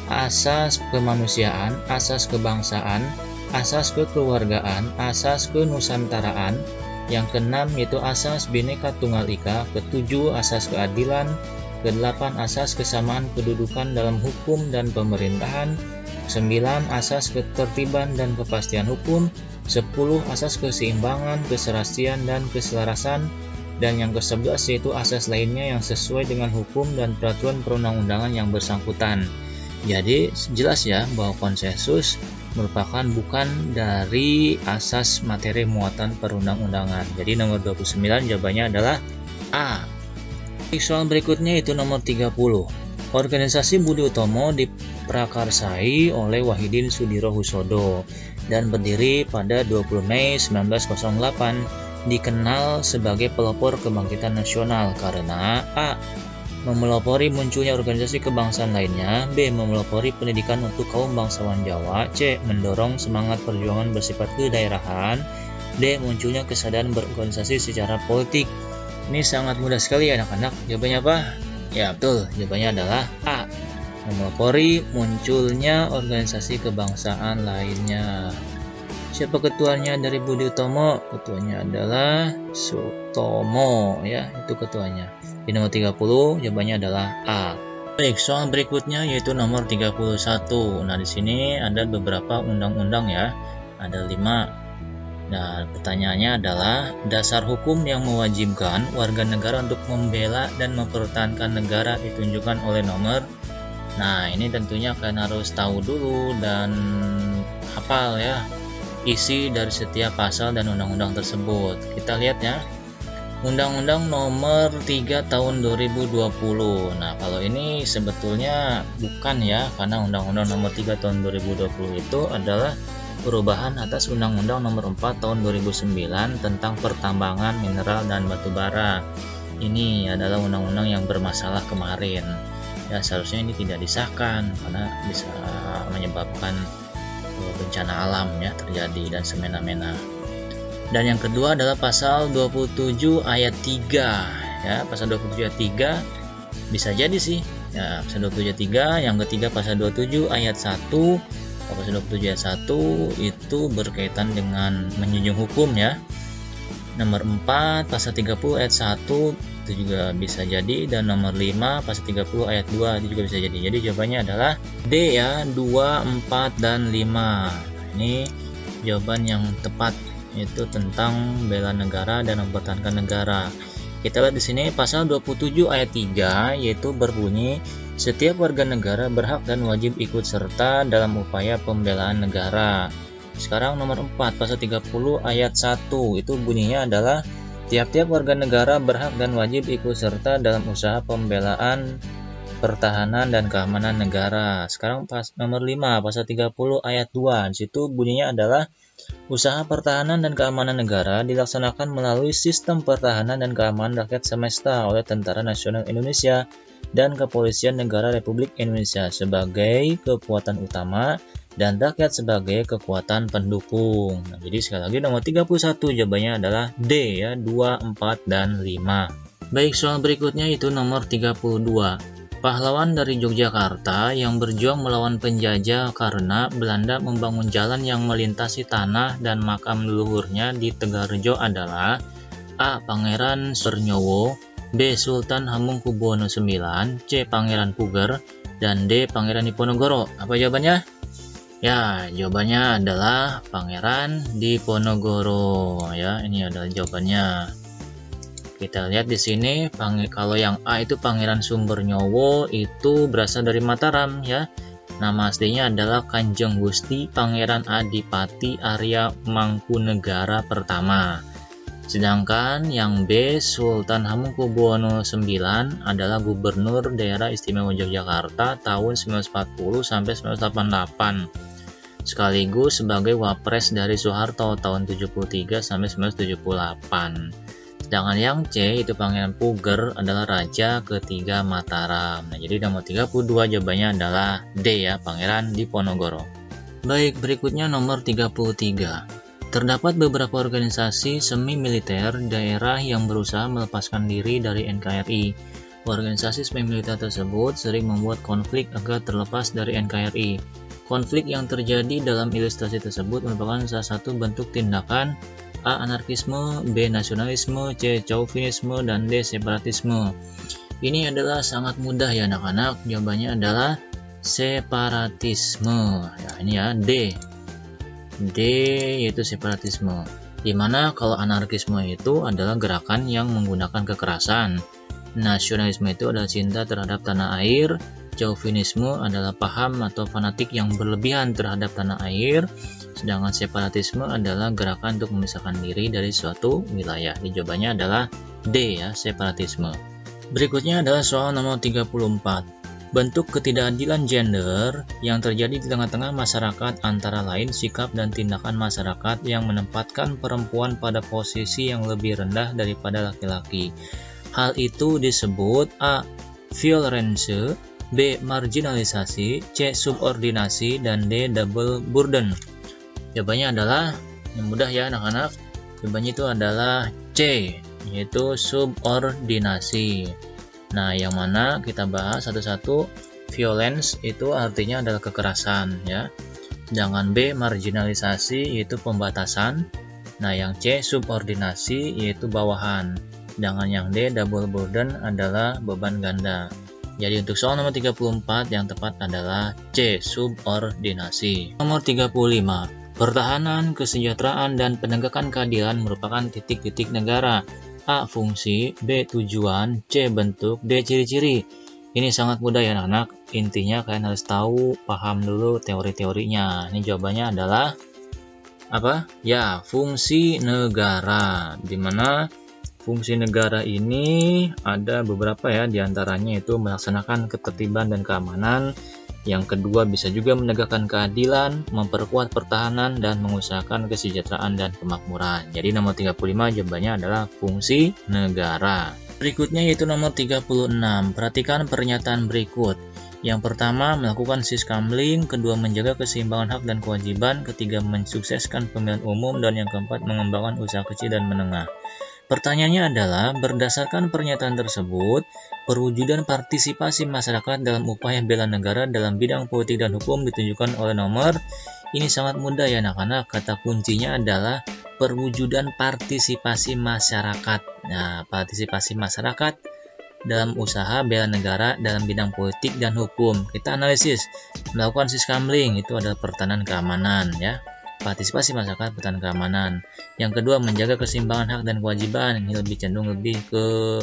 asas kemanusiaan, asas kebangsaan, asas kekeluargaan, asas kenusantaraan. Yang keenam yaitu asas Bhinneka Tunggal Ika, ketujuh asas keadilan, ke-8 asas kesamaan kedudukan dalam hukum dan pemerintahan, 9 asas ketertiban dan kepastian hukum, 10 asas keseimbangan, keserasian dan keselarasan, dan yang ke-11 yaitu asas lainnya yang sesuai dengan hukum dan peraturan perundang-undangan yang bersangkutan. Jadi jelas ya bahwa konsensus merupakan bukan dari asas materi muatan perundang-undangan. Jadi nomor 29 jawabannya adalah A. Soal berikutnya itu nomor 30. Organisasi Budi Utomo diprakarsai oleh Wahidin Sudirohusodo dan berdiri pada 20 Mei 1908. Dikenal sebagai pelopor kebangkitan nasional karena A. Memelopori munculnya organisasi kebangsaan lainnya, B. Memelopori pendidikan untuk kaum bangsawan Jawa, C. Mendorong semangat perjuangan bersifat kedaerahan, D. Munculnya kesadaran berorganisasi secara politik. Ini sangat mudah sekali ya anak-anak. Jawabannya apa? Ya betul, jawabannya adalah A. Memelopori munculnya organisasi kebangsaan lainnya. Siapa ketuanya dari Budi Utomo? Ketuanya adalah Sutomo ya, itu ketuanya. Di nomor 30 jawabannya adalah A. Baik, soal berikutnya yaitu nomor 31. Nah, di sini ada beberapa undang-undang ya. Ada 5. Nah, pertanyaannya adalah dasar hukum yang mewajibkan warga negara untuk membela dan mempertahankan negara ditunjukkan oleh nomor. Nah, ini tentunya kalian harus tahu dulu dan hafal ya isi dari setiap pasal dan undang-undang tersebut. Kita lihat ya. Undang-Undang Nomor 3 Tahun 2020. Nah, kalau ini sebetulnya bukan ya, karena Undang-Undang Nomor 3 Tahun 2020 itu adalah perubahan atas Undang-Undang Nomor 4 Tahun 2009 tentang pertambangan mineral dan batu bara. Ini adalah undang-undang yang bermasalah kemarin. Ya, seharusnya ini tidak disahkan karena bisa menyebabkan bencana alam ya terjadi dan semena-mena. Dan yang kedua adalah pasal 27 ayat 3 ya, pasal 27 ayat 3 bisa jadi sih ya, pasal 27 ayat 3. Yang ketiga pasal 27 ayat 1. Pasal 27 ayat 1 itu berkaitan dengan menjunjung hukum ya. Nomor 4 pasal 30 ayat 1 itu juga bisa jadi, dan nomor 5 pasal 30 ayat 2 itu juga bisa jadi. Jadi jawabannya adalah D ya, 2, 4 dan 5. Ini jawaban yang tepat, yaitu tentang bela negara dan mempertahankan negara. Kita lihat di sini pasal 27 ayat 3 yaitu berbunyi setiap warga negara berhak dan wajib ikut serta dalam upaya pembelaan negara. Sekarang nomor 4 pasal 30 ayat 1 itu bunyinya adalah tiap-tiap warga negara berhak dan wajib ikut serta dalam usaha pembelaan, pertahanan dan keamanan negara. Sekarang nomor 5 pasal 30 ayat 2 di situ bunyinya adalah usaha pertahanan dan keamanan negara dilaksanakan melalui sistem pertahanan dan keamanan rakyat semesta oleh Tentara Nasional Indonesia dan Kepolisian Negara Republik Indonesia sebagai kekuatan utama dan rakyat sebagai kekuatan pendukung. Nah, jadi sekali lagi nomor 31 jawabannya adalah D ya, 2, 4 dan 5. Baik, soal berikutnya itu nomor 32. Pahlawan dari Yogyakarta yang berjuang melawan penjajah karena Belanda membangun jalan yang melintasi tanah dan makam leluhurnya di Tegalrejo adalah A. Pangeran Surnyowo, B. Sultan Hamengkubuwono IX, C. Pangeran Puger, dan D. Pangeran Diponegoro. Apa jawabannya? Ya, jawabannya adalah Pangeran Diponegoro ya. Ini adalah jawabannya. Kita lihat di sini, kalau yang A itu Pangeran Sumbernyowo itu berasal dari Mataram ya. Nama aslinya adalah Kanjeng Gusti Pangeran Adipati Arya Mangkunegara Pertama. Sedangkan yang B, Sultan Hamengkubuwono IX adalah Gubernur Daerah Istimewa Yogyakarta tahun 1940 sampai 1988. Sekaligus sebagai wapres dari Soeharto tahun 73 sampai 1978. Sedangkan yang C itu Pangeran Puger adalah Raja ketiga Mataram. Nah, jadi nomor 32 jawabannya adalah D ya, Pangeran Diponegoro. Baik, berikutnya nomor 33. Terdapat beberapa organisasi semi-militer daerah yang berusaha melepaskan diri dari NKRI. Organisasi semi-militer tersebut sering membuat konflik agar terlepas dari NKRI. Konflik yang terjadi dalam ilustrasi tersebut merupakan salah satu bentuk tindakan A. Anarkisme, B. Nasionalisme, C. Chauvinisme, dan D. Separatisme. Ini adalah sangat mudah ya anak-anak, jawabannya adalah separatisme. Ya, ini ya, D. D yaitu separatisme. Dimana kalau anarkisme itu adalah gerakan yang menggunakan kekerasan. Nasionalisme itu adalah cinta terhadap tanah air. Chauvinisme adalah paham atau fanatik yang berlebihan terhadap tanah air. Sedangkan separatisme adalah gerakan untuk memisahkan diri dari suatu wilayah. Jawabannya adalah D ya, separatisme. Berikutnya adalah soal nomor 34. Bentuk ketidakadilan gender yang terjadi di tengah-tengah masyarakat antara lain sikap dan tindakan masyarakat yang menempatkan perempuan pada posisi yang lebih rendah daripada laki-laki. Hal itu disebut A. Violence, B. Marginalisasi, C. Subordinasi, dan D. Double burden. Jawabannya adalah, yang mudah ya anak-anak, jawabannya itu adalah C, yaitu subordinasi. Nah, yang mana kita bahas satu-satu. Violence itu artinya adalah kekerasan ya. Sedangkan B, marginalisasi, yaitu pembatasan. Nah, yang C, subordinasi, yaitu bawahan. Sedangkan yang D, double burden, adalah beban ganda. Jadi untuk soal nomor 34 yang tepat adalah C, subordinasi. Nomor 35. Pertahanan, kesejahteraan, dan penegakan keadilan merupakan titik-titik negara. A. Fungsi, B. Tujuan, C. Bentuk, D. Ciri-ciri. Ini sangat mudah ya anak-anak. Intinya kalian harus tahu, paham dulu teori-teorinya. Ini jawabannya adalah apa? Ya, fungsi negara. Dimana fungsi negara ini ada beberapa ya, diantaranya itu melaksanakan ketertiban dan keamanan. Yang kedua bisa juga menegakkan keadilan, memperkuat pertahanan, dan mengusahakan kesejahteraan dan kemakmuran. Jadi nomor 35 jawabannya adalah fungsi negara. Berikutnya yaitu nomor 36. Perhatikan pernyataan berikut. Yang pertama, melakukan siskamling. Kedua, menjaga keseimbangan hak dan kewajiban. Ketiga, mensukseskan pemilihan umum. Dan yang keempat, mengembangkan usaha kecil dan menengah. Pertanyaannya adalah, berdasarkan pernyataan tersebut, perwujudan partisipasi masyarakat dalam upaya bela negara dalam bidang politik dan hukum ditunjukkan oleh nomor. Ini sangat mudah ya anak-anak, kata kuncinya adalah perwujudan partisipasi masyarakat. Nah, partisipasi masyarakat dalam usaha bela negara dalam bidang politik dan hukum. Kita analisis, melakukan siskamling itu adalah pertahanan keamanan ya. Partisipasi masyarakat pertahanan keamanan. Yang kedua, menjaga keseimbangan hak dan kewajiban. Ini lebih cenderung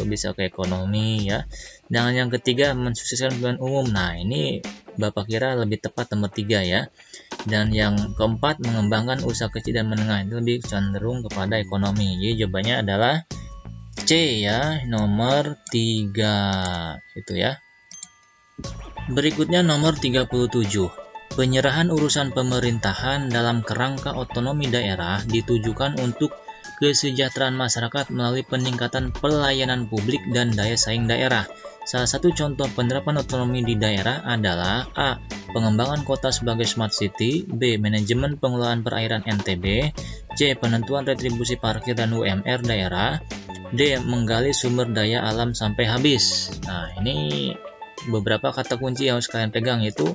bisa ke ekonomi ya. Dan yang ketiga, mensukseskan pemilihan umum. Nah, ini Bapak kira lebih tepat nomor 3 ya. Dan yang keempat, mengembangkan usaha kecil dan menengah. Itu lebih cenderung kepada ekonomi. Jadi jawabannya adalah C ya, nomor 3 itu ya. Berikutnya nomor 37. Penyerahan urusan pemerintahan dalam kerangka otonomi daerah ditujukan untuk kesejahteraan masyarakat melalui peningkatan pelayanan publik dan daya saing daerah. Salah satu contoh penerapan otonomi di daerah adalah A. Pengembangan kota sebagai smart city, B. Manajemen pengelolaan perairan NTB, C. Penentuan retribusi parkir dan UMR daerah, D. Menggali sumber daya alam sampai habis. Nah, ini beberapa kata kunci yang harus kalian pegang, yaitu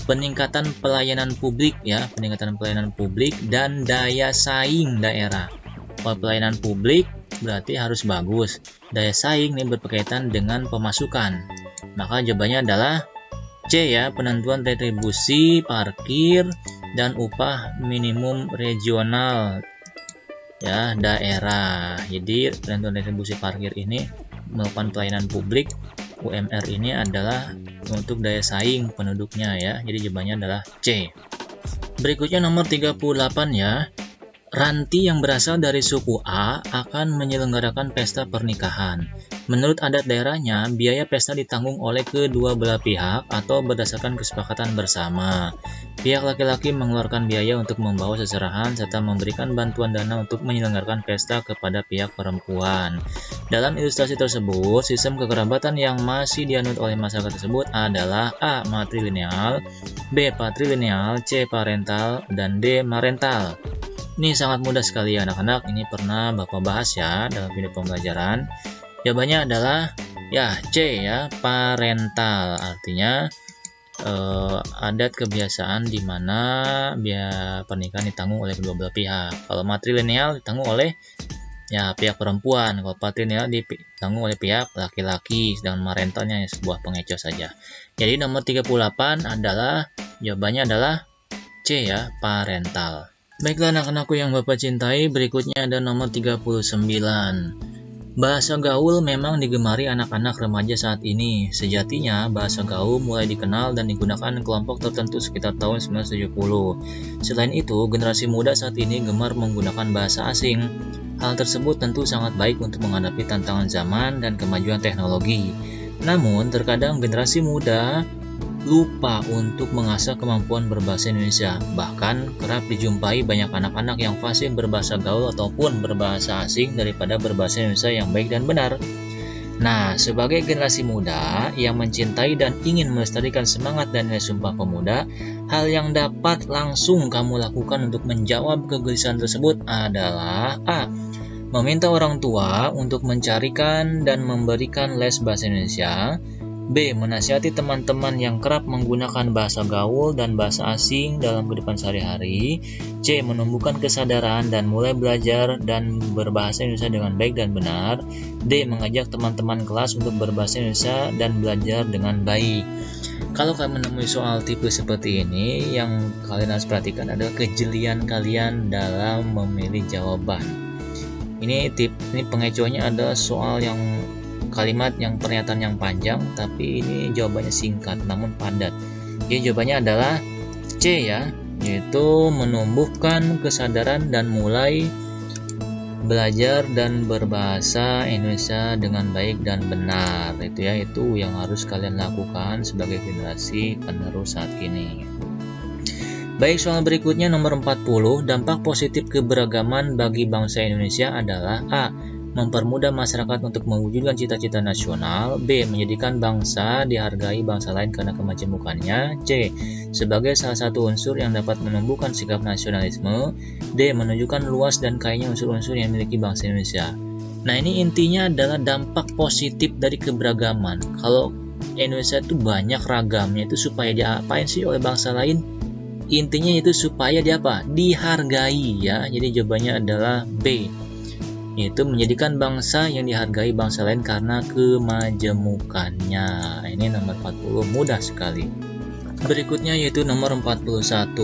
peningkatan pelayanan publik ya, peningkatan pelayanan publik dan daya saing daerah. Kalau pelayanan publik berarti harus bagus. Daya saing ini berkaitan dengan pemasukan. Maka jawabannya adalah C ya, penentuan retribusi parkir dan upah minimum regional. ya daerah. Jadi penentuan distribusi parkir ini merupakan pelayanan publik. UMR ini adalah untuk daya saing penduduknya ya. Jadi jawabannya adalah C. Berikutnya nomor 38 ya. Ranti yang berasal dari suku A akan menyelenggarakan pesta pernikahan. Menurut adat daerahnya, biaya pesta ditanggung oleh kedua belah pihak atau berdasarkan kesepakatan bersama. Pihak laki-laki mengeluarkan biaya untuk membawa seserahan serta memberikan bantuan dana untuk menyelenggarakan pesta kepada pihak perempuan. Dalam ilustrasi tersebut, sistem kekerabatan yang masih dianut oleh masyarakat tersebut adalah A. Matrilineal, B. Patrilineal, C. Parental, dan D. Marental. Ini sangat mudah sekali ya anak-anak, ini pernah Bapak bahas ya dalam video pembelajaran. Jawabannya adalah ya C ya, parental. Artinya adat kebiasaan di mana biaya pernikahan ditanggung oleh kedua belah pihak. Kalau matrilineal ditanggung oleh ya pihak perempuan, kalau patrilineal ditanggung oleh pihak laki-laki, sedangkan marentalnya sebuah pengecoh saja. Jadi nomor 38 adalah jawabannya adalah C ya, parental. Baiklah anak-anakku yang Bapak cintai, berikutnya ada nomor 39. Bahasa gaul memang digemari anak-anak remaja saat ini. Sejatinya, bahasa gaul mulai dikenal dan digunakan kelompok tertentu sekitar tahun 1970. Selain itu, generasi muda saat ini gemar menggunakan bahasa asing. Hal tersebut tentu sangat baik untuk menghadapi tantangan zaman dan kemajuan teknologi. Namun, terkadang generasi muda lupa untuk mengasah kemampuan berbahasa Indonesia. Bahkan kerap dijumpai banyak anak-anak yang fasih berbahasa gaul ataupun berbahasa asing daripada berbahasa Indonesia yang baik dan benar. Nah, sebagai generasi muda yang mencintai dan ingin melestarikan semangat dan nilai Sumpah Pemuda, hal yang dapat langsung kamu lakukan untuk menjawab kegelisahan tersebut adalah A. Meminta orang tua untuk mencarikan dan memberikan les bahasa Indonesia. B. Menasihati teman-teman yang kerap menggunakan bahasa gaul dan bahasa asing dalam kehidupan sehari-hari. C. Menumbuhkan kesadaran dan mulai belajar dan berbahasa Indonesia dengan baik dan benar. D. Mengajak teman-teman kelas untuk berbahasa Indonesia dan belajar dengan baik. Kalau kalian menemui soal tipe seperti ini, yang kalian harus perhatikan adalah kejelian kalian dalam memilih jawaban. Ini pengecohnya adalah soal yang kalimat yang pernyataan yang panjang, tapi ini jawabannya singkat namun padat. Jadi jawabannya adalah C ya, yaitu menumbuhkan kesadaran dan mulai belajar dan berbahasa Indonesia dengan baik dan benar. Itu yang harus kalian lakukan sebagai generasi penerus saat ini. Baik, soal berikutnya nomor 40, dampak positif keberagaman bagi bangsa Indonesia adalah A. Mempermudah masyarakat untuk mewujudkan cita-cita nasional. B. Menjadikan bangsa dihargai bangsa lain karena kemajemukannya. C. Sebagai salah satu unsur yang dapat menumbuhkan sikap nasionalisme. D. Menunjukkan luas dan kayanya unsur-unsur yang dimiliki bangsa Indonesia. Nah, ini intinya adalah dampak positif dari keberagaman. Kalau Indonesia itu banyak ragamnya, itu supaya diapain sih oleh bangsa lain? Intinya itu supaya dihargai ya. Jadi jawabannya adalah B. Yaitu menjadikan bangsa yang dihargai bangsa lain karena kemajemukannya. Ini nomor 40, mudah sekali. Berikutnya yaitu nomor 41.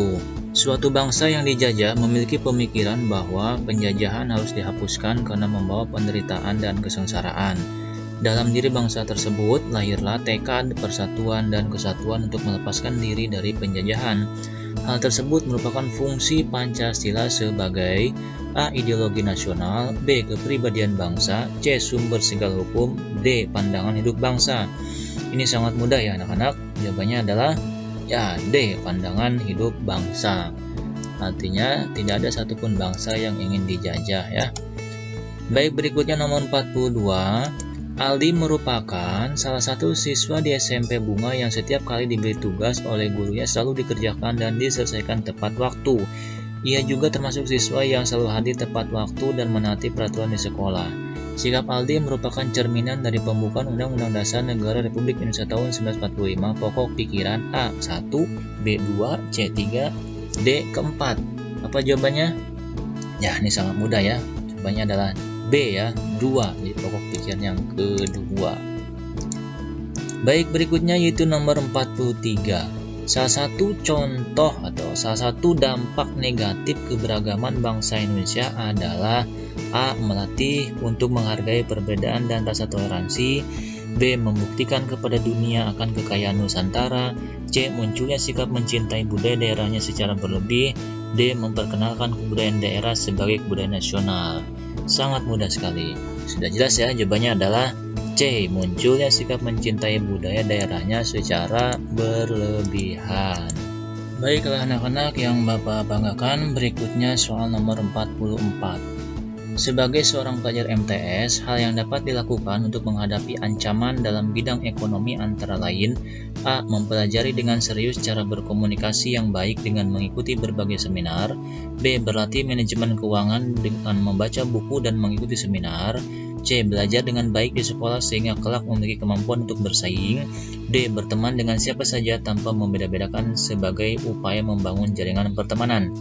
Suatu bangsa yang dijajah memiliki pemikiran bahwa penjajahan harus dihapuskan karena membawa penderitaan dan kesengsaraan. Dalam diri bangsa tersebut lahirlah tekad persatuan dan kesatuan untuk melepaskan diri dari penjajahan. Hal tersebut merupakan fungsi Pancasila sebagai A. Ideologi nasional, B. Kepribadian bangsa, C. Sumber segala hukum, D. Pandangan hidup bangsa. Ini sangat mudah ya anak-anak. Jawabannya adalah ya D. Pandangan hidup bangsa. Artinya tidak ada satupun bangsa yang ingin dijajah ya. Baik, berikutnya nomor 42. Aldi merupakan salah satu siswa di SMP Bunga yang setiap kali diberi tugas oleh gurunya selalu dikerjakan dan diselesaikan tepat waktu. Ia juga termasuk siswa yang selalu hadir tepat waktu dan menaati peraturan di sekolah. Sikap Aldi merupakan cerminan dari pembukaan Undang-Undang Dasar Negara Republik Indonesia tahun 1945. Pokok pikiran A. 1, B. 2, C. 3, D. 4. Apa jawabannya? Ya, ini sangat mudah ya. Jawabannya adalah B ya, 2. Jadi pokok pikiran yang kedua. Baik, berikutnya yaitu nomor 43. Salah satu contoh atau salah satu dampak negatif keberagaman bangsa Indonesia adalah A. Melatih untuk menghargai perbedaan dan rasa toleransi, B. Membuktikan kepada dunia akan kekayaan Nusantara, C. Munculnya sikap mencintai budaya daerahnya secara berlebih, D. Memperkenalkan kebudayaan daerah sebagai kebudayaan nasional. Sangat mudah sekali. Sudah jelas ya, jawabannya adalah C. Munculnya sikap mencintai budaya daerahnya secara berlebihan. Baiklah anak-anak yang Bapak banggakan, berikutnya soal nomor 44. Sebagai seorang pelajar MTS, hal yang dapat dilakukan untuk menghadapi ancaman dalam bidang ekonomi antara lain: A. Mempelajari dengan serius cara berkomunikasi yang baik dengan mengikuti berbagai seminar, B. Berlatih manajemen keuangan dengan membaca buku dan mengikuti seminar, C. Belajar dengan baik di sekolah sehingga kelak memiliki kemampuan untuk bersaing, D. Berteman dengan siapa saja tanpa membeda-bedakan sebagai upaya membangun jaringan pertemanan.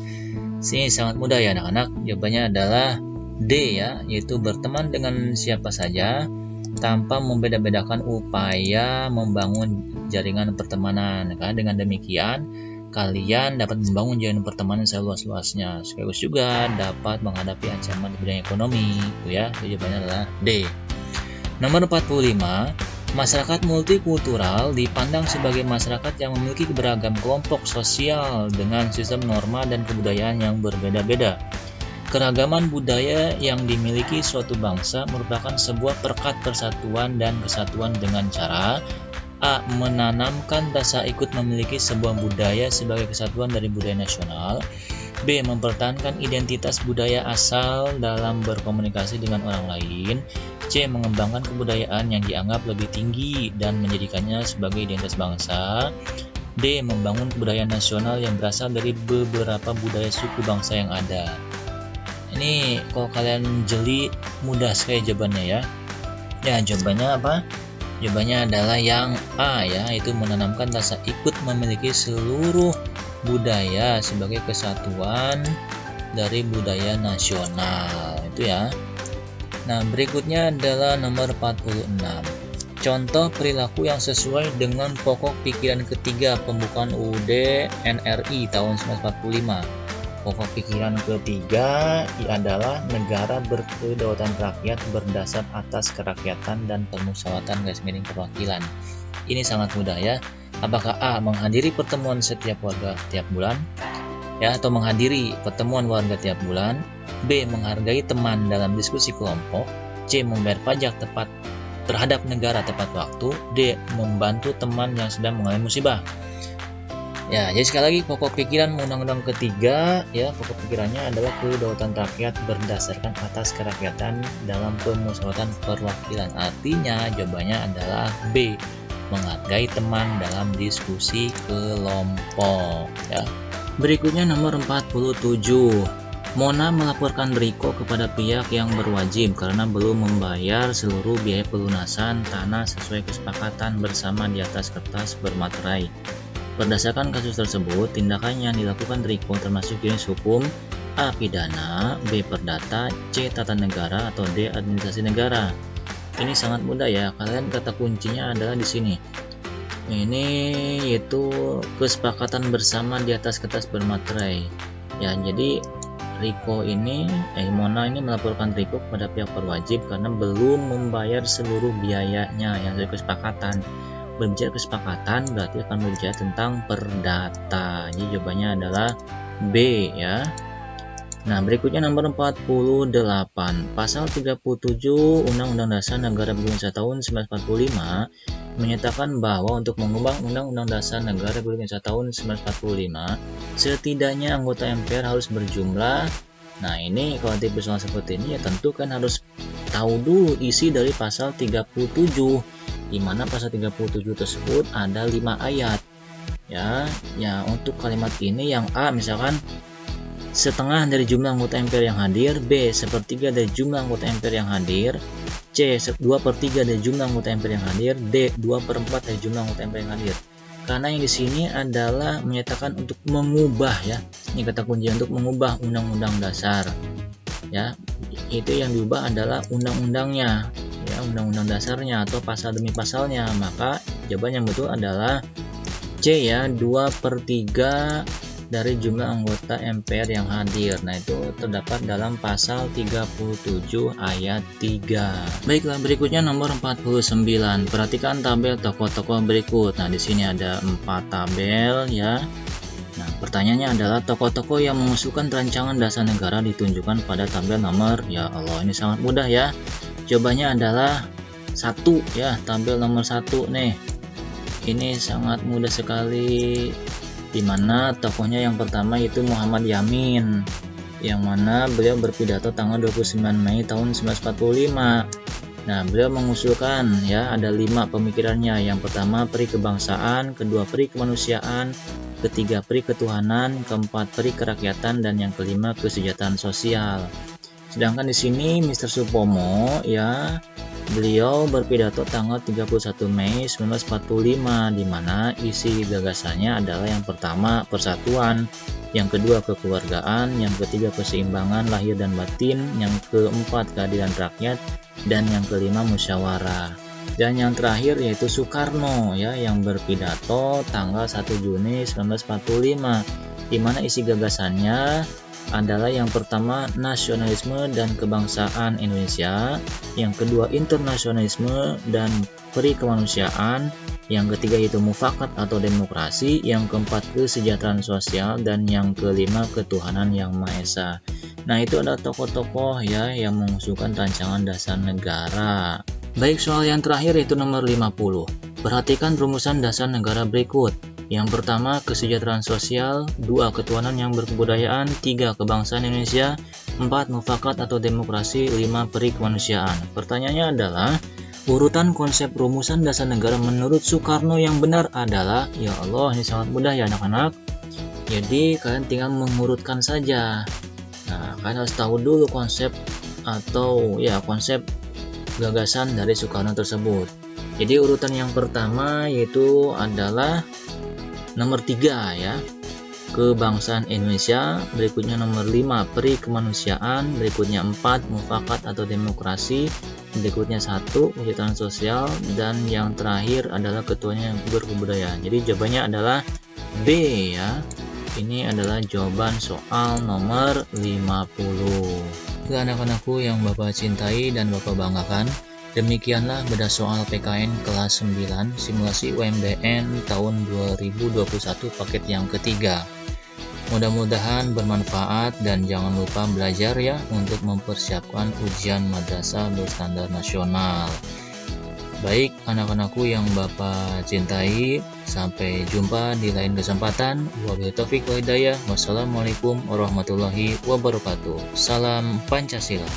Sini sangat mudah ya anak-anak, jawabannya adalah D ya, yaitu berteman dengan siapa saja tanpa membeda-bedakan upaya membangun jaringan pertemanan. Kan? Dengan demikian, kalian dapat membangun jaringan pertemanan seluas-luasnya. Sekaligus juga dapat menghadapi ancaman di bidang ekonomi. Itu ya, jawabannya adalah D. Nomor 45, masyarakat multikultural dipandang sebagai masyarakat yang memiliki beragam kelompok sosial dengan sistem norma dan kebudayaan yang berbeda-beda. Keragaman budaya yang dimiliki suatu bangsa merupakan sebuah perekat persatuan dan kesatuan dengan cara A. Menanamkan rasa ikut memiliki sebuah budaya sebagai kesatuan dari budaya nasional, B. Mempertahankan identitas budaya asal dalam berkomunikasi dengan orang lain, C. Mengembangkan kebudayaan yang dianggap lebih tinggi dan menjadikannya sebagai identitas bangsa, D. Membangun kebudayaan nasional yang berasal dari beberapa budaya suku bangsa yang ada. Ini kalau kalian jeli, mudah sekali jawabannya ya. Ya, jawabannya apa? Jawabannya adalah yang A ya, yaitu menanamkan rasa ikut memiliki seluruh budaya sebagai kesatuan dari budaya nasional. Itu ya. Nah, berikutnya adalah nomor 46. Contoh perilaku yang sesuai dengan pokok pikiran ketiga pembukaan UUD NRI tahun 1945. Pokok pikiran ketiga adalah negara berkedaulatan rakyat berdasar atas kerakyatan dan permusyawaratan perwakilan. Ini sangat mudah ya. Apakah A. Menghadiri pertemuan setiap warga tiap bulan, ya, atau menghadiri pertemuan warga tiap bulan, B. Menghargai teman dalam diskusi kelompok, C. Membayar pajak tepat terhadap negara tepat waktu, D. Membantu teman yang sedang mengalami musibah. Ya, jadi sekali lagi pokok pikiran undang-undang ketiga ya, pokok pikirannya adalah kedaulatan rakyat berdasarkan atas kerakyatan dalam permusyawaratan perwakilan. Artinya jawabannya adalah B. Menghargai teman dalam diskusi kelompok ya. Berikutnya nomor 47. Mona melaporkan Riko kepada pihak yang berwajib karena belum membayar seluruh biaya pelunasan tanah sesuai kesepakatan bersama di atas kertas bermaterai. Berdasarkan kasus tersebut, tindakan yang dilakukan Riko termasuk jenis hukum: A. Pidana, B. Perdata, C. Tata negara, atau D. Administrasi negara. Ini sangat mudah ya, kalian kata kuncinya adalah di sini. Ini yaitu kesepakatan bersama di atas kertas bermaterai. Ya, jadi Mona ini melaporkan Riko kepada pihak berwajib karena belum membayar seluruh biayanya yang dari kesepakatan. Berbicara kesepakatan berarti akan berbicara tentang perdata. Jadi jawabannya adalah B ya. Nah, berikutnya nomor 48. Pasal 37 Undang-Undang Dasar Negara Republik Indonesia tahun 1945 menyatakan bahwa untuk mengubah Undang-Undang Dasar Negara Republik Indonesia tahun 1945, setidaknya anggota MPR harus berjumlah. Nah, ini kalau tipe soal seperti ini ya tentu kan harus tahu dulu isi dari pasal 37. Di mana pasal 37 tersebut ada 5 ayat ya. Ya, untuk kalimat ini yang A misalkan setengah dari jumlah anggota MPR yang hadir, B sepertiga dari jumlah anggota MPR yang hadir, C 2/3 dari jumlah anggota MPR yang hadir, D 2/4 dari jumlah anggota MPR yang hadir. Karena yang di sini adalah menyatakan untuk mengubah ya. Ini kata kunci untuk mengubah undang-undang dasar. Ya, itu yang diubah adalah undang-undangnya. Undang-undang dasarnya atau pasal demi pasalnya. Maka jawaban yang betul adalah C ya, 2/3 dari jumlah anggota MPR yang hadir. Nah, itu terdapat dalam pasal 37 ayat 3. Baiklah, berikutnya nomor 49. Perhatikan tabel tokoh-tokoh berikut. Nah, di sini ada 4 tabel ya. Nah, pertanyaannya adalah tokoh-tokoh yang mengusulkan rancangan dasar negara ditunjukkan pada tabel nomor, ya Allah, ini sangat mudah ya. Jawabannya adalah 1 ya, tabel nomor 1 nih. Ini sangat mudah sekali, dimana tokohnya yang pertama itu Muhammad Yamin, yang mana beliau berpidato tanggal 29 Mei tahun 1945. Nah, beliau mengusulkan ya, ada 5 pemikirannya. Yang pertama peri kebangsaan, kedua peri kemanusiaan, ketiga peri ketuhanan, keempat peri kerakyatan, dan yang kelima kesejahteraan sosial. Sedangkan di sini Mr. Supomo ya, beliau berpidato tanggal 31 Mei 1945, di mana isi gagasannya adalah yang pertama persatuan, yang kedua kekeluargaan, yang ketiga keseimbangan lahir dan batin, yang keempat keadilan rakyat, dan yang kelima musyawarah. Dan yang terakhir yaitu Soekarno ya, yang berpidato tanggal 1 Juni 1945, di mana isi gagasannya adalah yang pertama nasionalisme dan kebangsaan Indonesia, yang kedua internasionalisme dan peri kemanusiaan, yang ketiga yaitu mufakat atau demokrasi, yang keempat kesejahteraan sosial, dan yang kelima ketuhanan yang Maha Esa. Nah, itu adalah tokoh-tokoh ya yang mengusulkan rancangan dasar negara. Baik, soal yang terakhir yaitu nomor 50. Perhatikan rumusan dasar negara berikut. Yang pertama kesejahteraan sosial, 2 ketuhanan yang berkebudayaan, 3 kebangsaan Indonesia, 4 mufakat atau demokrasi, 5 peri kemanusiaan. Pertanyaannya adalah urutan konsep rumusan dasar negara menurut Soekarno yang benar adalah, ya Allah, ini sangat mudah ya anak-anak. Jadi kalian tinggal mengurutkan saja. Nah, kalian harus tahu dulu konsep atau ya konsep gagasan dari Soekarno tersebut. Jadi urutan yang pertama yaitu adalah nomor 3 ya, kebangsaan Indonesia, berikutnya nomor 5 peri kemanusiaan, berikutnya 4 mufakat atau demokrasi, berikutnya 1 kesejahteraan sosial, dan yang terakhir adalah ketuanya yang berkebudayaan. Jadi jawabannya adalah B ya. Ini adalah jawaban soal nomor 50. Ke anak-anakku yang Bapak cintai dan Bapak banggakan, demikianlah bedah soal PKN kelas 9 simulasi UMBN tahun 2021 paket yang ketiga. Mudah-mudahan bermanfaat dan jangan lupa belajar ya untuk mempersiapkan ujian madrasah berstandar nasional. Baik anak-anakku yang Bapak cintai, sampai jumpa di lain kesempatan. Wabillahi taufiq wal hidayah. Wassalamualaikum warahmatullahi wabarakatuh. Salam Pancasila.